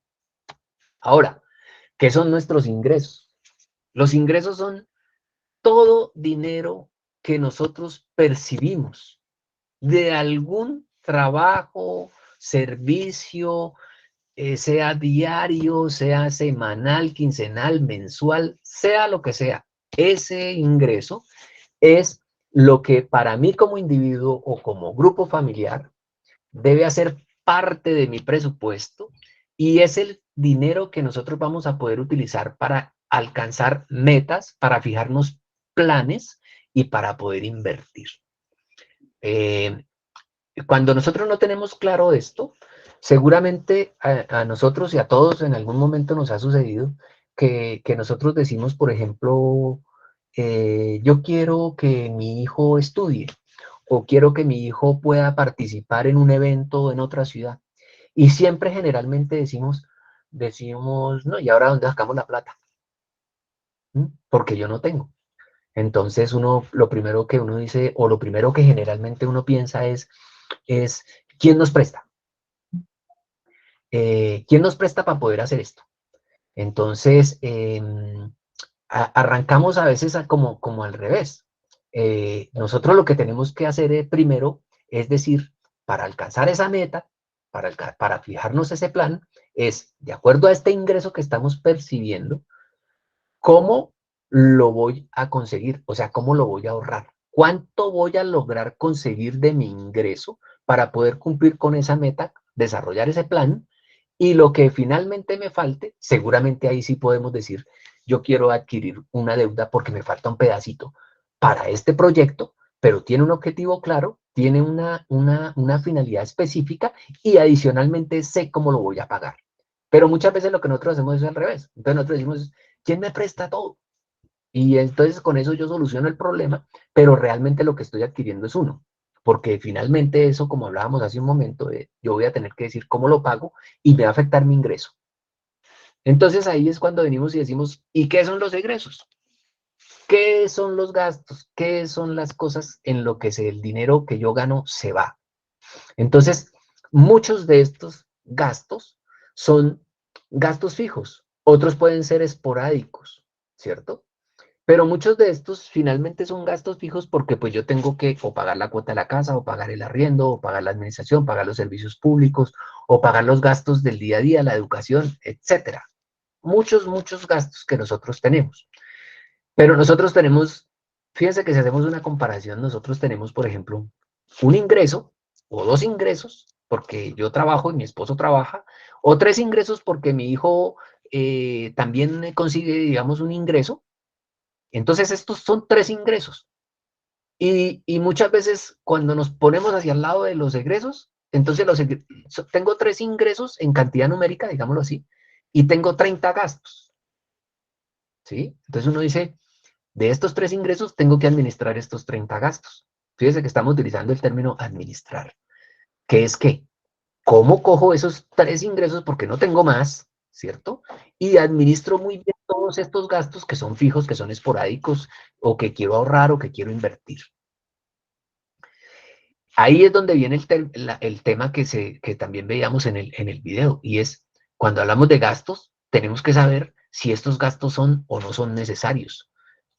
Ahora, ¿qué son nuestros ingresos? Los ingresos son todo dinero que nosotros percibimos de algún trabajo, servicio, sea diario, sea semanal, quincenal, mensual, sea lo que sea. Ese ingreso es lo que para mí como individuo o como grupo familiar debe hacer parte de mi presupuesto y es el dinero que nosotros vamos a poder utilizar para alcanzar metas, para fijarnos planes y para poder invertir. Cuando nosotros no tenemos claro esto, seguramente a nosotros y a todos en algún momento nos ha sucedido que nosotros decimos, por ejemplo, yo quiero que mi hijo estudie o quiero que mi hijo pueda participar en un evento en otra ciudad. Y siempre generalmente decimos, no, ¿y ahora dónde sacamos la plata? Porque yo no tengo. Entonces lo primero que uno dice, o lo primero que generalmente uno piensa es ¿quién nos presta? ¿Quién nos presta para poder hacer esto? Entonces, arrancamos a veces como al revés. Nosotros lo que tenemos que hacer primero es decir, para alcanzar esa meta, para fijarnos ese plan, es, de acuerdo a este ingreso que estamos percibiendo, ¿cómo lo voy a conseguir? O sea, ¿cómo lo voy a ahorrar? ¿Cuánto voy a lograr conseguir de mi ingreso para poder cumplir con esa meta, desarrollar ese plan? Y lo que finalmente me falte, seguramente ahí sí podemos decir, yo quiero adquirir una deuda porque me falta un pedacito para este proyecto, pero tiene un objetivo claro, tiene una finalidad específica y adicionalmente sé cómo lo voy a pagar. Pero muchas veces lo que nosotros hacemos es al revés. Entonces nosotros decimos, ¿quién me presta todo? Y entonces con eso yo soluciono el problema, pero realmente lo que estoy adquiriendo es uno. Porque finalmente eso, como hablábamos hace un momento, yo voy a tener que decir cómo lo pago y me va a afectar mi ingreso. Entonces ahí es cuando venimos y decimos, ¿y qué son los egresos? ¿Qué son los gastos? ¿Qué son las cosas en lo que el dinero que yo gano se va? Entonces, muchos de estos gastos son gastos fijos, otros pueden ser esporádicos, ¿cierto? Pero muchos de estos finalmente son gastos fijos porque pues yo tengo que o pagar la cuota de la casa, o pagar el arriendo, o pagar la administración, pagar los servicios públicos, o pagar los gastos del día a día, la educación, etcétera. Muchos gastos que nosotros tenemos. Pero nosotros tenemos, fíjense que si hacemos una comparación, nosotros tenemos, por ejemplo, un ingreso o dos ingresos, porque yo trabajo y mi esposo trabaja, o tres ingresos porque mi hijo también consigue, digamos, un ingreso. Entonces, estos son tres ingresos. Y muchas veces cuando nos ponemos hacia el lado de los egresos, entonces tengo tres ingresos en cantidad numérica, digámoslo así, y tengo 30 gastos. ¿Sí? Entonces uno dice, de estos tres ingresos tengo que administrar estos 30 gastos. Fíjese que estamos utilizando el término administrar. ¿Qué es qué? ¿Cómo cojo esos tres ingresos porque no tengo más, ¿cierto? Y administro muy bien todos estos gastos que son fijos, que son esporádicos, o que quiero ahorrar o que quiero invertir. Ahí es donde viene el tema que también veíamos en el video, y es cuando hablamos de gastos, tenemos que saber si estos gastos son o no son necesarios.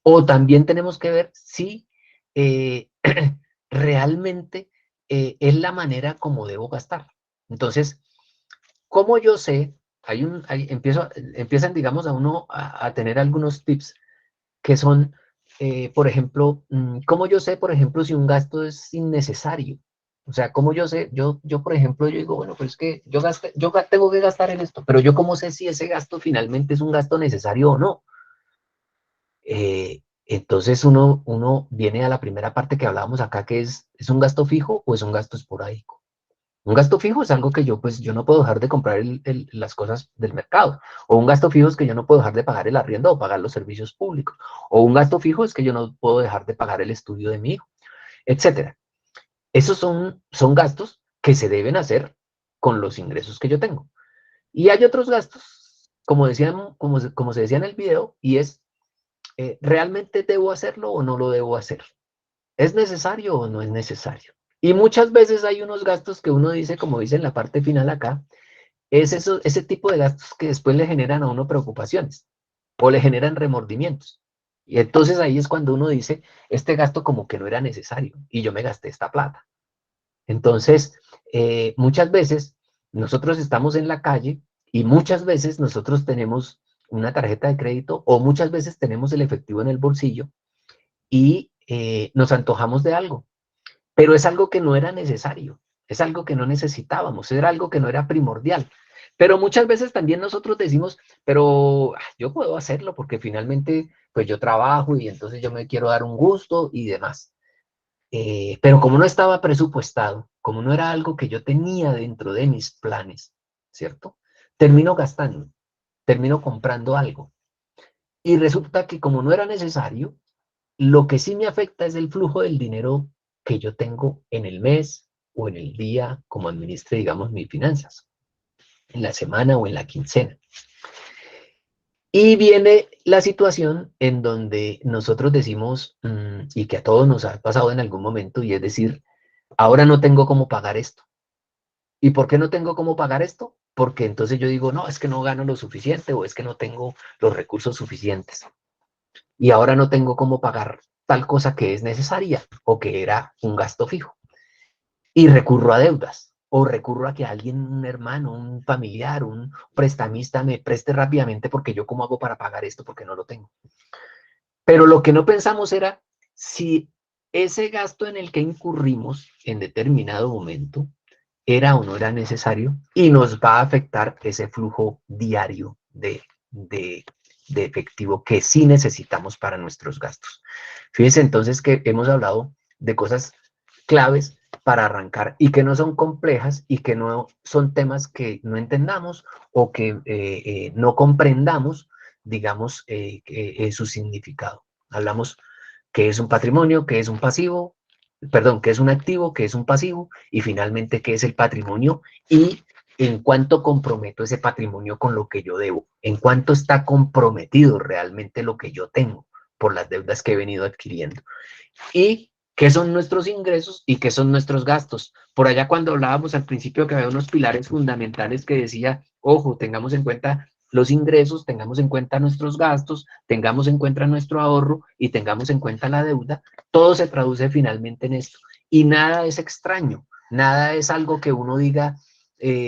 O también tenemos que ver si eh, realmente es la manera como debo gastar. Entonces, ¿cómo yo sé? Empiezan, digamos, a uno a tener algunos tips que son, por ejemplo, ¿cómo yo sé, por ejemplo, si un gasto es innecesario? O sea, ¿cómo yo sé? Yo, por ejemplo, yo digo, bueno, pues es que tengo que gastar en esto, pero yo cómo sé si ese gasto finalmente es un gasto necesario o no. Entonces uno viene a la primera parte que hablábamos acá, que ¿es un gasto fijo o es un gasto esporádico? Un gasto fijo es algo que yo no puedo dejar de comprar las cosas del mercado. O un gasto fijo es que yo no puedo dejar de pagar el arriendo o pagar los servicios públicos. O un gasto fijo es que yo no puedo dejar de pagar el estudio de mi hijo, etcétera. Esos son gastos que se deben hacer con los ingresos que yo tengo. Y hay otros gastos, como se decía en el video, y es, ¿realmente debo hacerlo o no lo debo hacer? ¿Es necesario o no es necesario? Y muchas veces hay unos gastos que uno dice, como dice en la parte final acá, es ese tipo de gastos que después le generan a uno preocupaciones o le generan remordimientos. Y entonces ahí es cuando uno dice, este gasto como que no era necesario y yo me gasté esta plata. Entonces, muchas veces nosotros estamos en la calle y muchas veces nosotros tenemos una tarjeta de crédito o muchas veces tenemos el efectivo en el bolsillo y nos antojamos de algo, pero es algo que no era necesario, es algo que no necesitábamos, era algo que no era primordial. Pero muchas veces también nosotros decimos, pero yo puedo hacerlo porque finalmente pues yo trabajo y entonces yo me quiero dar un gusto y demás. Pero como no estaba presupuestado, como no era algo que yo tenía dentro de mis planes, ¿cierto? Termino gastando, termino comprando algo. Y resulta que como no era necesario, lo que sí me afecta es el flujo del dinero que yo tengo en el mes o en el día, como administre, digamos, mis finanzas, en la semana o en la quincena. Y viene la situación en donde nosotros decimos, y que a todos nos ha pasado en algún momento, y es decir, ahora no tengo cómo pagar esto. ¿Y por qué no tengo cómo pagar esto? Porque entonces yo digo, no, es que no gano lo suficiente o es que no tengo los recursos suficientes. Y ahora no tengo cómo pagar tal cosa que es necesaria o que era un gasto fijo. Y recurro a deudas o recurro a que alguien, un hermano, un familiar, un prestamista me preste rápidamente porque yo cómo hago para pagar esto porque no lo tengo. Pero lo que no pensamos era si ese gasto en el que incurrimos en determinado momento era o no era necesario y nos va a afectar ese flujo diario de efectivo que sí necesitamos para nuestros gastos. Fíjense entonces que hemos hablado de cosas claves para arrancar y que no son complejas y que no son temas que no entendamos o que no comprendamos, digamos, su significado. Hablamos qué es un patrimonio, qué es un pasivo, perdón, qué es un activo, qué es un pasivo y finalmente qué es el patrimonio y en cuánto comprometo ese patrimonio con lo que yo debo, en cuánto está comprometido realmente lo que yo tengo por las deudas que he venido adquiriendo. Y qué son nuestros ingresos y qué son nuestros gastos. Por allá cuando hablábamos al principio que había unos pilares fundamentales que decía, ojo, tengamos en cuenta los ingresos, tengamos en cuenta nuestros gastos, tengamos en cuenta nuestro ahorro y tengamos en cuenta la deuda, todo se traduce finalmente en esto. Y nada es extraño, nada es algo que uno diga,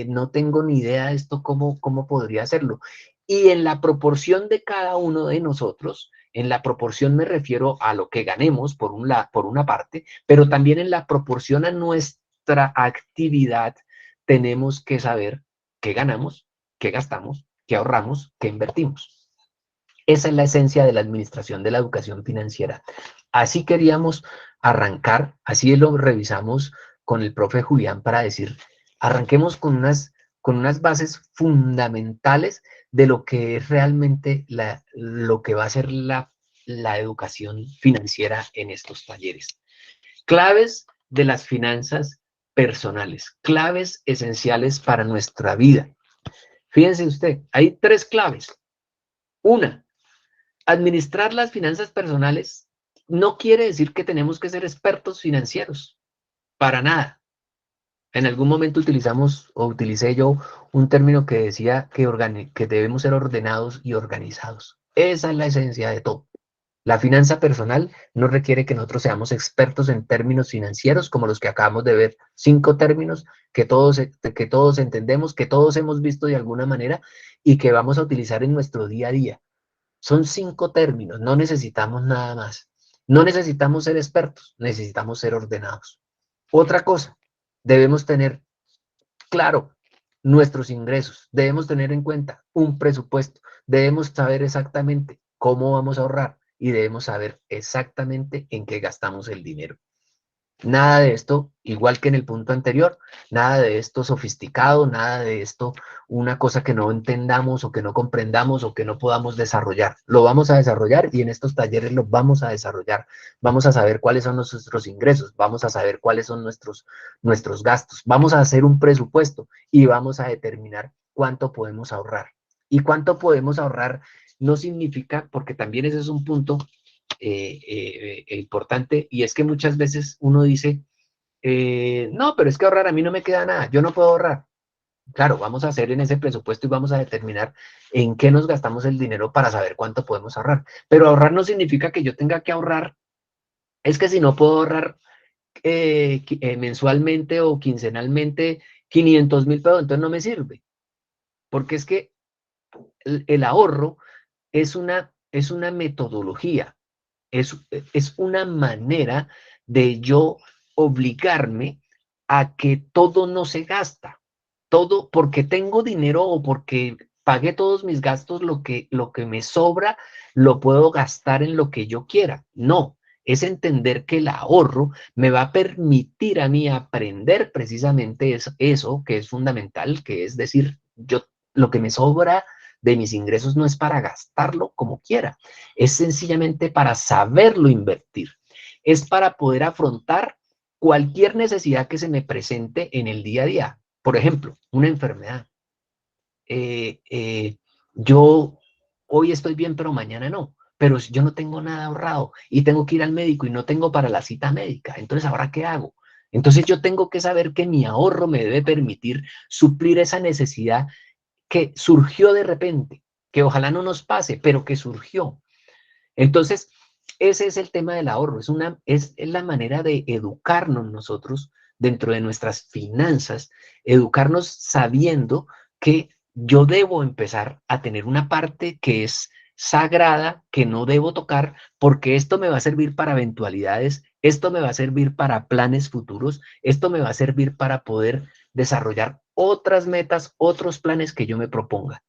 no tengo ni idea de esto, cómo podría hacerlo. Y en la proporción de cada uno de nosotros, en la proporción me refiero a lo que ganemos por una parte, pero también en la proporción a nuestra actividad tenemos que saber qué ganamos, qué gastamos, qué ahorramos, qué invertimos. Esa es la esencia de la administración de la educación financiera. Así queríamos arrancar, así lo revisamos con el profe Julián para decir, arranquemos con unas bases fundamentales de lo que es realmente lo que va a ser la educación financiera en estos talleres. Claves de las finanzas personales, claves esenciales para nuestra vida. Fíjense usted, hay 3 claves. Una, administrar las finanzas personales no quiere decir que tenemos que ser expertos financieros. para nada. En algún momento utilizamos o utilicé yo un término que decía que debemos ser ordenados y organizados. Esa es la esencia de todo. La finanza personal no requiere que nosotros seamos expertos en términos financieros como los que acabamos de ver. 5 términos que todos entendemos, que todos hemos visto de alguna manera y que vamos a utilizar en nuestro día a día. Son 5 términos, no necesitamos nada más. No necesitamos ser expertos, necesitamos ser ordenados. Otra cosa, debemos tener claro nuestros ingresos, debemos tener en cuenta un presupuesto, debemos saber exactamente cómo vamos a ahorrar y debemos saber exactamente en qué gastamos el dinero. Nada de esto, igual que en el punto anterior, nada de esto sofisticado, nada de esto una cosa que no entendamos o que no comprendamos o que no podamos desarrollar. Lo vamos a desarrollar y en estos talleres lo vamos a desarrollar. Vamos a saber cuáles son nuestros ingresos, vamos a saber cuáles son nuestros gastos, vamos a hacer un presupuesto y vamos a determinar cuánto podemos ahorrar. Y cuánto podemos ahorrar no significa, porque también ese es un punto importante, y es que muchas veces uno dice, no, pero es que ahorrar a mí no me queda nada, yo no puedo ahorrar. Claro, vamos a hacer en ese presupuesto y vamos a determinar en qué nos gastamos el dinero para saber cuánto podemos ahorrar. Pero ahorrar no significa que yo tenga que ahorrar, es que si no puedo ahorrar mensualmente o quincenalmente 500.000 pesos, entonces no me sirve. Porque es que el ahorro es una metodología. Es una manera de yo obligarme a que todo no se gasta. Todo porque tengo dinero o porque pagué todos mis gastos, lo que me sobra lo puedo gastar en lo que yo quiera. No, es entender que el ahorro me va a permitir a mí aprender precisamente eso que es fundamental, que es decir, yo lo que me sobra de mis ingresos no es para gastarlo como quiera, es sencillamente para saberlo invertir, es para poder afrontar cualquier necesidad que se me presente en el día a día. Por ejemplo, una enfermedad. Yo hoy estoy bien, pero mañana no. Pero si yo no tengo nada ahorrado y tengo que ir al médico y no tengo para la cita médica, entonces ¿ahora qué hago? Entonces yo tengo que saber que mi ahorro me debe permitir suplir esa necesidad que surgió de repente, que ojalá no nos pase, pero que surgió. Entonces, ese es el tema del ahorro, es la manera de educarnos nosotros dentro de nuestras finanzas, educarnos sabiendo que yo debo empezar a tener una parte que es sagrada, que no debo tocar, porque esto me va a servir para eventualidades, esto me va a servir para planes futuros, esto me va a servir para poder desarrollar otras metas, otros planes que yo me proponga.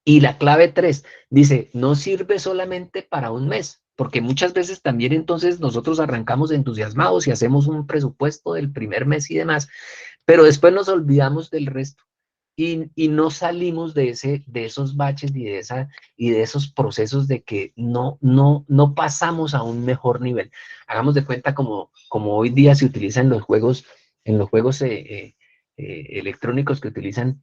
Y la clave 3 dice, no sirve solamente para un mes, porque muchas veces también entonces nosotros arrancamos entusiasmados y hacemos un presupuesto del primer mes y demás, pero después nos olvidamos del resto y no salimos de esos baches y de esos procesos de que no pasamos a un mejor nivel. Hagamos de cuenta como hoy día se utiliza en los juegos electrónicos que utilizan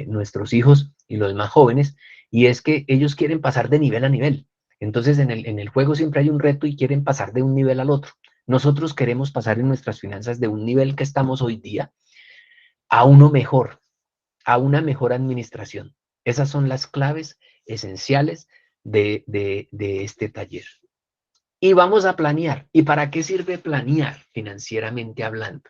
nuestros hijos y los más jóvenes, y es que ellos quieren pasar de nivel a nivel. Entonces en el juego siempre hay un reto y quieren pasar de un nivel al otro. Nosotros queremos pasar en nuestras finanzas de un nivel que estamos hoy día a uno mejor, a una mejor administración. Esas son las claves esenciales de este taller. Y vamos a planear. ¿Y para qué sirve planear financieramente hablando?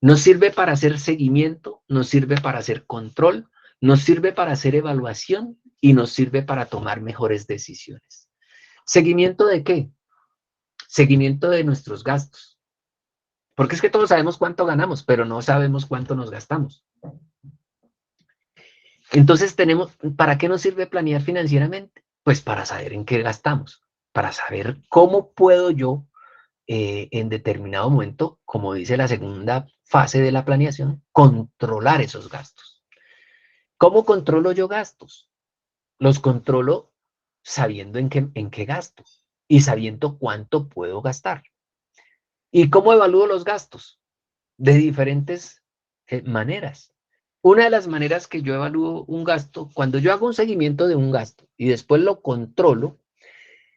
Nos sirve para hacer seguimiento, nos sirve para hacer control, nos sirve para hacer evaluación y nos sirve para tomar mejores decisiones. ¿Seguimiento de qué? Seguimiento de nuestros gastos. Porque es que todos sabemos cuánto ganamos, pero no sabemos cuánto nos gastamos. Entonces ¿para qué nos sirve planear financieramente? Pues para saber en qué gastamos, para saber cómo puedo yo en determinado momento, como dice la segunda fase de la planeación, controlar esos gastos. ¿Cómo controlo yo gastos? Los controlo sabiendo en qué gasto y sabiendo cuánto puedo gastar. ¿Y cómo evalúo los gastos? De diferentes maneras. Una de las maneras que yo evalúo un gasto, cuando yo hago un seguimiento de un gasto y después lo controlo,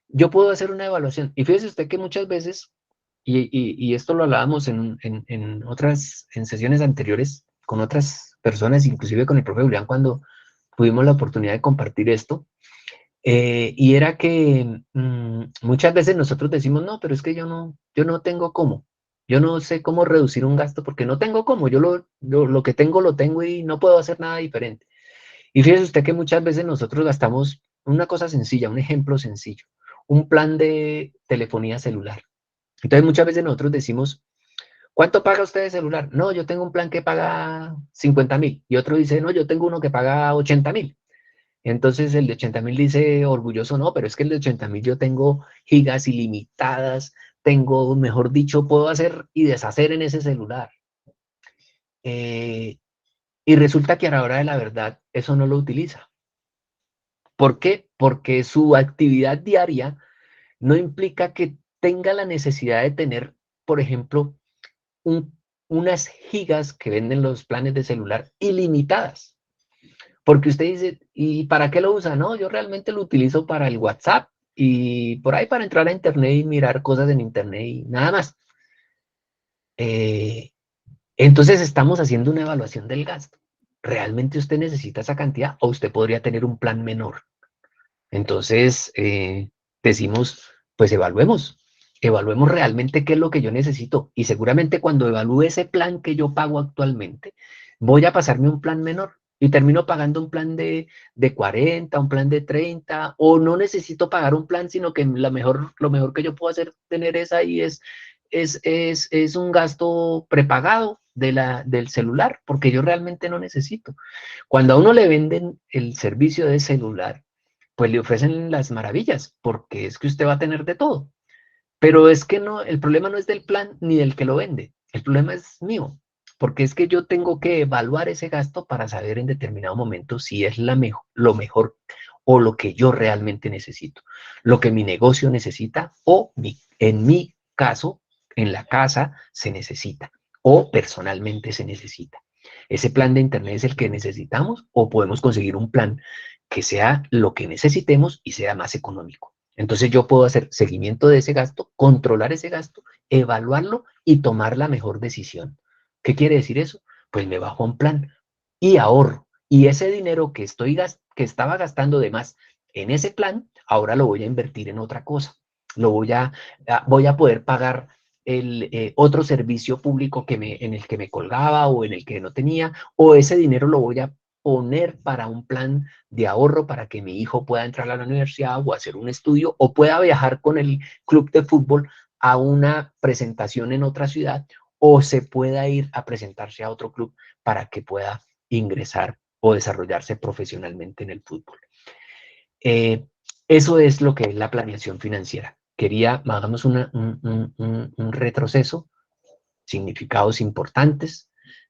yo puedo hacer una evaluación. Y fíjese usted que muchas veces y esto lo hablábamos en otras, en sesiones anteriores con otras personas, inclusive con el profe Julián, cuando tuvimos la oportunidad de compartir esto, y era que muchas veces nosotros decimos, no, pero es que yo no tengo cómo, yo no sé cómo reducir un gasto porque no tengo cómo, lo que tengo lo tengo y no puedo hacer nada diferente. Y fíjese usted que muchas veces nosotros gastamos una cosa sencilla, un ejemplo sencillo, un plan de telefonía celular. Entonces muchas veces nosotros decimos, ¿cuánto paga usted de celular? No, yo tengo un plan que paga 50.000. Y otro dice, no, yo tengo uno que paga 80.000. Entonces el de 80.000 dice orgulloso, no, pero es que el de 80.000 yo tengo gigas ilimitadas, tengo, mejor dicho, puedo hacer y deshacer en ese celular. Y resulta que a la hora de la verdad eso no lo utiliza. ¿Por qué? Porque su actividad diaria no implica que tenga la necesidad de tener, por ejemplo, unas gigas que venden los planes de celular ilimitadas. Porque usted dice, ¿y para qué lo usa? No, yo realmente lo utilizo para el WhatsApp y por ahí para entrar a internet y mirar cosas en internet y nada más. Entonces estamos haciendo una evaluación del gasto. ¿Realmente usted necesita esa cantidad o usted podría tener un plan menor? Entonces decimos, pues evaluemos realmente qué es lo que yo necesito y seguramente cuando evalúe ese plan que yo pago actualmente, voy a pasarme un plan menor y termino pagando un plan de 40, un plan de 30, o no necesito pagar un plan, sino que lo mejor que yo puedo hacer, tener es ahí es un gasto prepagado del celular, porque yo realmente no necesito. Cuando a uno le venden el servicio de celular, pues le ofrecen las maravillas, porque es que usted va a tener de todo. Pero es que no, el problema no es del plan ni del que lo vende, el problema es mío, porque es que yo tengo que evaluar ese gasto para saber en determinado momento si es lo mejor o lo que yo realmente necesito, lo que mi negocio necesita o en mi caso, en la casa se necesita o personalmente se necesita. Ese plan de internet es el que necesitamos o podemos conseguir un plan que sea lo que necesitemos y sea más económico. Entonces yo puedo hacer seguimiento de ese gasto, controlar ese gasto, evaluarlo y tomar la mejor decisión. ¿Qué quiere decir eso? Pues me bajo a un plan y ahorro. Y ese dinero que estaba gastando de más en ese plan, ahora lo voy a invertir en otra cosa. Voy a poder pagar el otro servicio público en el que me colgaba o en el que no tenía, o ese dinero lo voy a poner para un plan de ahorro para que mi hijo pueda entrar a la universidad o hacer un estudio o pueda viajar con el club de fútbol a una presentación en otra ciudad o se pueda ir a presentarse a otro club para que pueda ingresar o desarrollarse profesionalmente en el fútbol. Eso es lo que es la planeación financiera. Hagamos un retroceso, significados importantes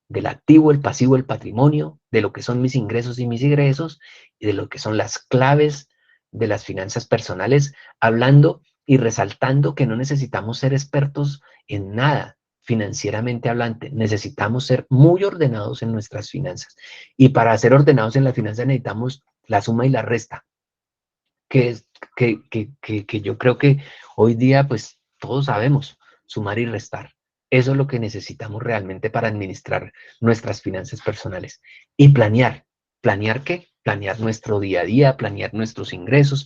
del activo, el pasivo, el patrimonio, de lo que son mis ingresos y mis egresos, y de lo que son las claves de las finanzas personales, hablando y resaltando que no necesitamos ser expertos en nada financieramente hablante, necesitamos ser muy ordenados en nuestras finanzas. Y para ser ordenados en las finanzas necesitamos la suma y la resta, que yo creo que hoy día pues todos sabemos sumar y restar. Eso es lo que necesitamos realmente para administrar nuestras finanzas personales. Y planear. ¿Planear qué? Planear nuestro día a día, planear nuestros ingresos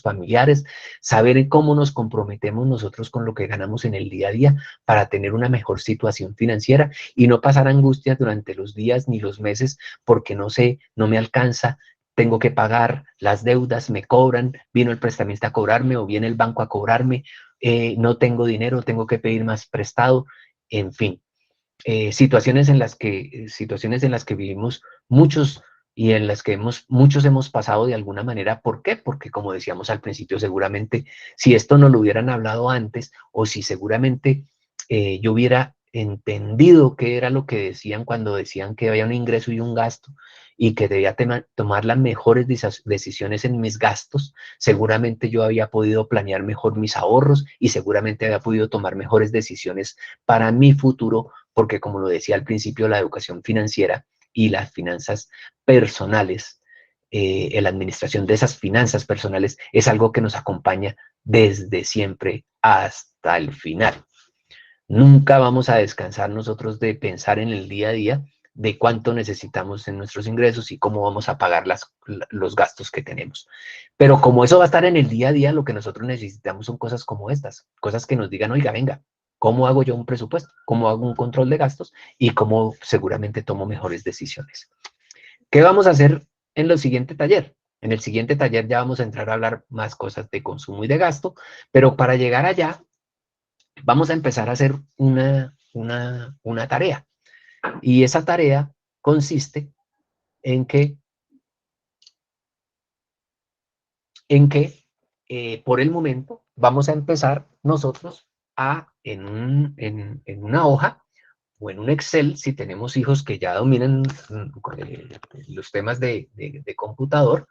familiares, saber cómo nos comprometemos nosotros con lo que ganamos en el día a día para tener una mejor situación financiera y no pasar angustias durante los días ni los meses porque no sé, no me alcanza, tengo que pagar las deudas, me cobran, vino el prestamista a cobrarme o viene el banco a cobrarme, no tengo dinero, tengo que pedir más prestado, en fin. Situaciones en las que vivimos muchos y en las que muchos hemos pasado de alguna manera. ¿Por qué? Porque como decíamos al principio, seguramente si esto no lo hubieran hablado antes o si seguramente yo hubiera entendido qué era lo que decían cuando decían que había un ingreso y un gasto y que debía tomar las mejores decisiones en mis gastos, seguramente yo había podido planear mejor mis ahorros y seguramente había podido tomar mejores decisiones para mi futuro, porque como lo decía al principio, la educación financiera y las finanzas personales, la administración de esas finanzas personales es algo que nos acompaña desde siempre hasta el final. Nunca vamos a descansar nosotros de pensar en el día a día de cuánto necesitamos en nuestros ingresos y cómo vamos a pagar los gastos que tenemos. Pero como eso va a estar en el día a día, lo que nosotros necesitamos son cosas como estas, cosas que nos digan, oiga, venga, ¿cómo hago yo un presupuesto? ¿Cómo hago un control de gastos? Y cómo seguramente tomo mejores decisiones. ¿Qué vamos a hacer en el siguiente taller? En el siguiente taller ya vamos a entrar a hablar más cosas de consumo y de gasto, pero para llegar allá, vamos a empezar a hacer una tarea. Y esa tarea consiste en que por el momento vamos a empezar nosotros en una hoja o en un Excel, si tenemos hijos que ya dominan los temas de computador,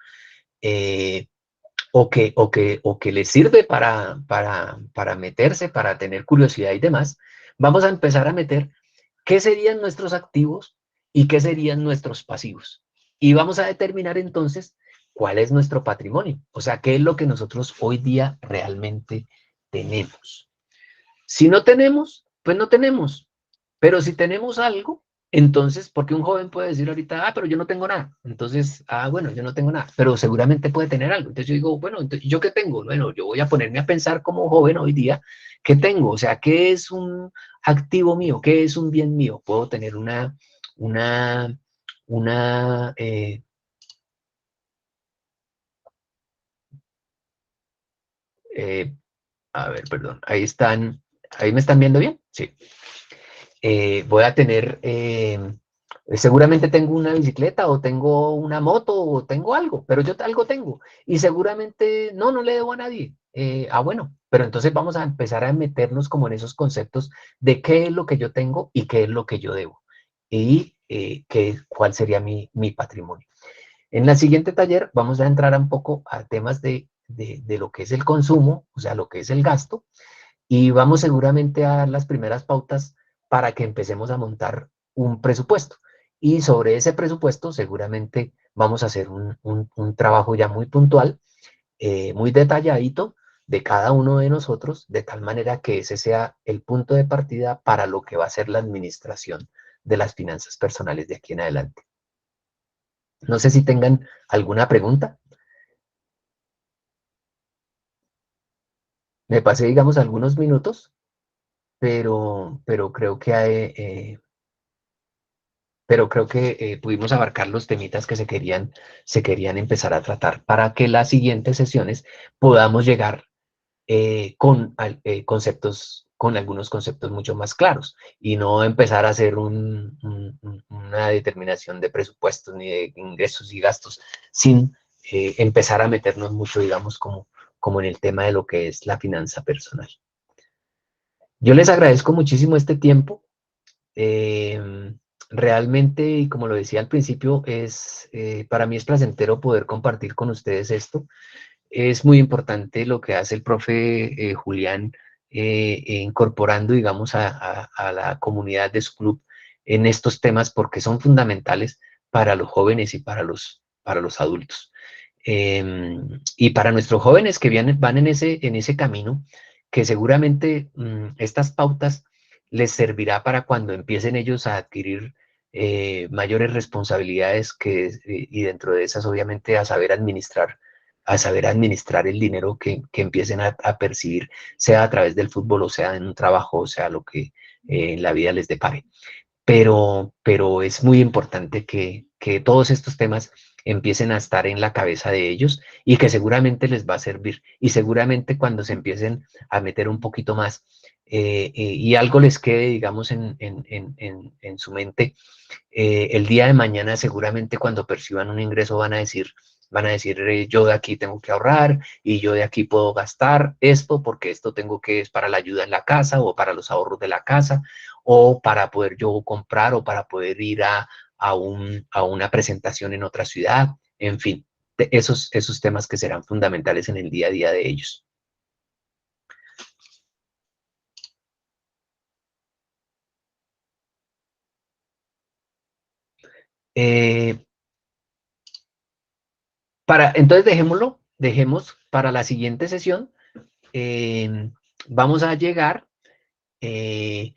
o que les sirve para meterse, para tener curiosidad y demás, vamos a empezar a meter qué serían nuestros activos y qué serían nuestros pasivos. Y vamos a determinar entonces cuál es nuestro patrimonio, o sea, qué es lo que nosotros hoy día realmente tenemos. Si no tenemos, pues no tenemos, pero si tenemos algo, entonces, porque un joven puede decir ahorita, pero yo no tengo nada. Entonces, bueno, yo no tengo nada, pero seguramente puede tener algo. Entonces yo digo, bueno, entonces, ¿yo qué tengo? Bueno, yo voy a ponerme a pensar como joven hoy día, ¿qué tengo? O sea, ¿qué es un activo mío? ¿Qué es un bien mío? Puedo tener una, una, eh, a ver, perdón, ahí me están viendo bien, sí. Voy a tener, seguramente tengo una bicicleta o tengo una moto o tengo algo, pero yo algo tengo y seguramente no le debo a nadie. Bueno, pero entonces vamos a empezar a meternos como en esos conceptos de qué es lo que yo tengo y qué es lo que yo debo y cuál sería mi patrimonio. En el siguiente taller vamos a entrar un poco a temas de lo que es el consumo, o sea, lo que es el gasto, y vamos seguramente a dar las primeras pautas para que empecemos a montar un presupuesto. Y sobre ese presupuesto seguramente vamos a hacer un trabajo ya muy puntual, muy detalladito de cada uno de nosotros, de tal manera que ese sea el punto de partida para lo que va a ser la administración de las finanzas personales de aquí en adelante. No sé si tengan alguna pregunta. Me pasé, digamos, algunos minutos, pero creo que pudimos abarcar los temitas que se querían empezar a tratar para que las siguientes sesiones podamos llegar con algunos conceptos mucho más claros y no empezar a hacer una determinación de presupuestos ni de ingresos y gastos sin empezar a meternos mucho, digamos, como en el tema de lo que es la finanza personal. Yo les agradezco muchísimo este tiempo. Realmente, y como lo decía al principio, para mí es placentero poder compartir con ustedes esto. Es muy importante lo que hace el profe Julián, incorporando, digamos, a la comunidad de su club en estos temas porque son fundamentales para los jóvenes y para los adultos. Y para nuestros jóvenes que van en ese camino, que seguramente estas pautas les servirá para cuando empiecen ellos a adquirir mayores responsabilidades y dentro de esas obviamente a saber administrar el dinero que empiecen a percibir, sea a través del fútbol o sea en un trabajo, o sea lo que la vida les depare. Pero es muy importante que todos estos temas empiecen a estar en la cabeza de ellos y que seguramente les va a servir. Y seguramente cuando se empiecen a meter un poquito más y algo les quede, digamos, en su mente, el día de mañana seguramente cuando perciban un ingreso van a decir, yo de aquí tengo que ahorrar y yo de aquí puedo gastar esto porque esto tengo que es para la ayuda en la casa o para los ahorros de la casa o para poder yo comprar o para poder ir a una presentación en otra ciudad, en fin, esos temas que serán fundamentales en el día a día de ellos. Entonces dejemos para la siguiente sesión vamos a llegar que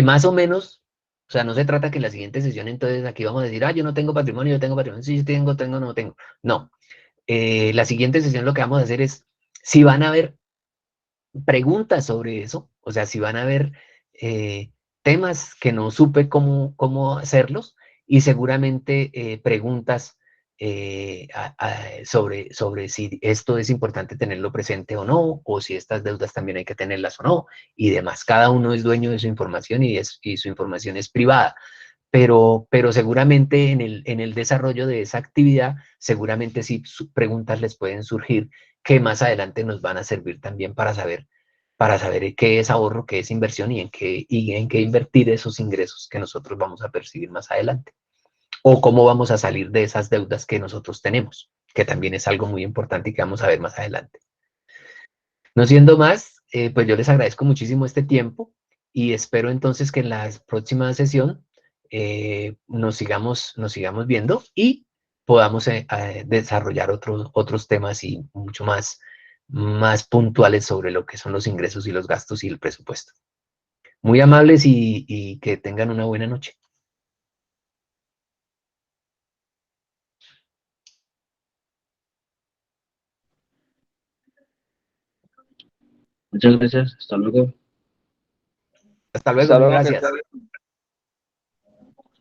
más o menos, o sea, no se trata que en la siguiente sesión entonces aquí vamos a decir, yo no tengo patrimonio, yo tengo patrimonio, sí, tengo, no tengo. No, la siguiente sesión lo que vamos a hacer es, si van a haber preguntas sobre eso, o sea, si van a haber temas que no supe cómo hacerlos, y seguramente preguntas sobre si esto es importante tenerlo presente o no, o si estas deudas también hay que tenerlas o no, y demás. Cada uno es dueño de su información y su información es privada. Pero seguramente en el desarrollo de esa actividad, seguramente sí preguntas les pueden surgir que más adelante nos van a servir también para saber qué es ahorro, qué es inversión y en qué invertir esos ingresos que nosotros vamos a percibir más adelante. O cómo vamos a salir de esas deudas que nosotros tenemos, que también es algo muy importante y que vamos a ver más adelante. No siendo más, pues yo les agradezco muchísimo este tiempo y espero entonces que en la próxima sesión nos sigamos viendo y podamos desarrollar otros temas y mucho más puntuales sobre lo que son los ingresos y los gastos y el presupuesto. Muy amables y que tengan una buena noche.
Muchas gracias. Hasta luego.
Hasta luego,
Hasta
mil
luego, que
gracias.
estés bien.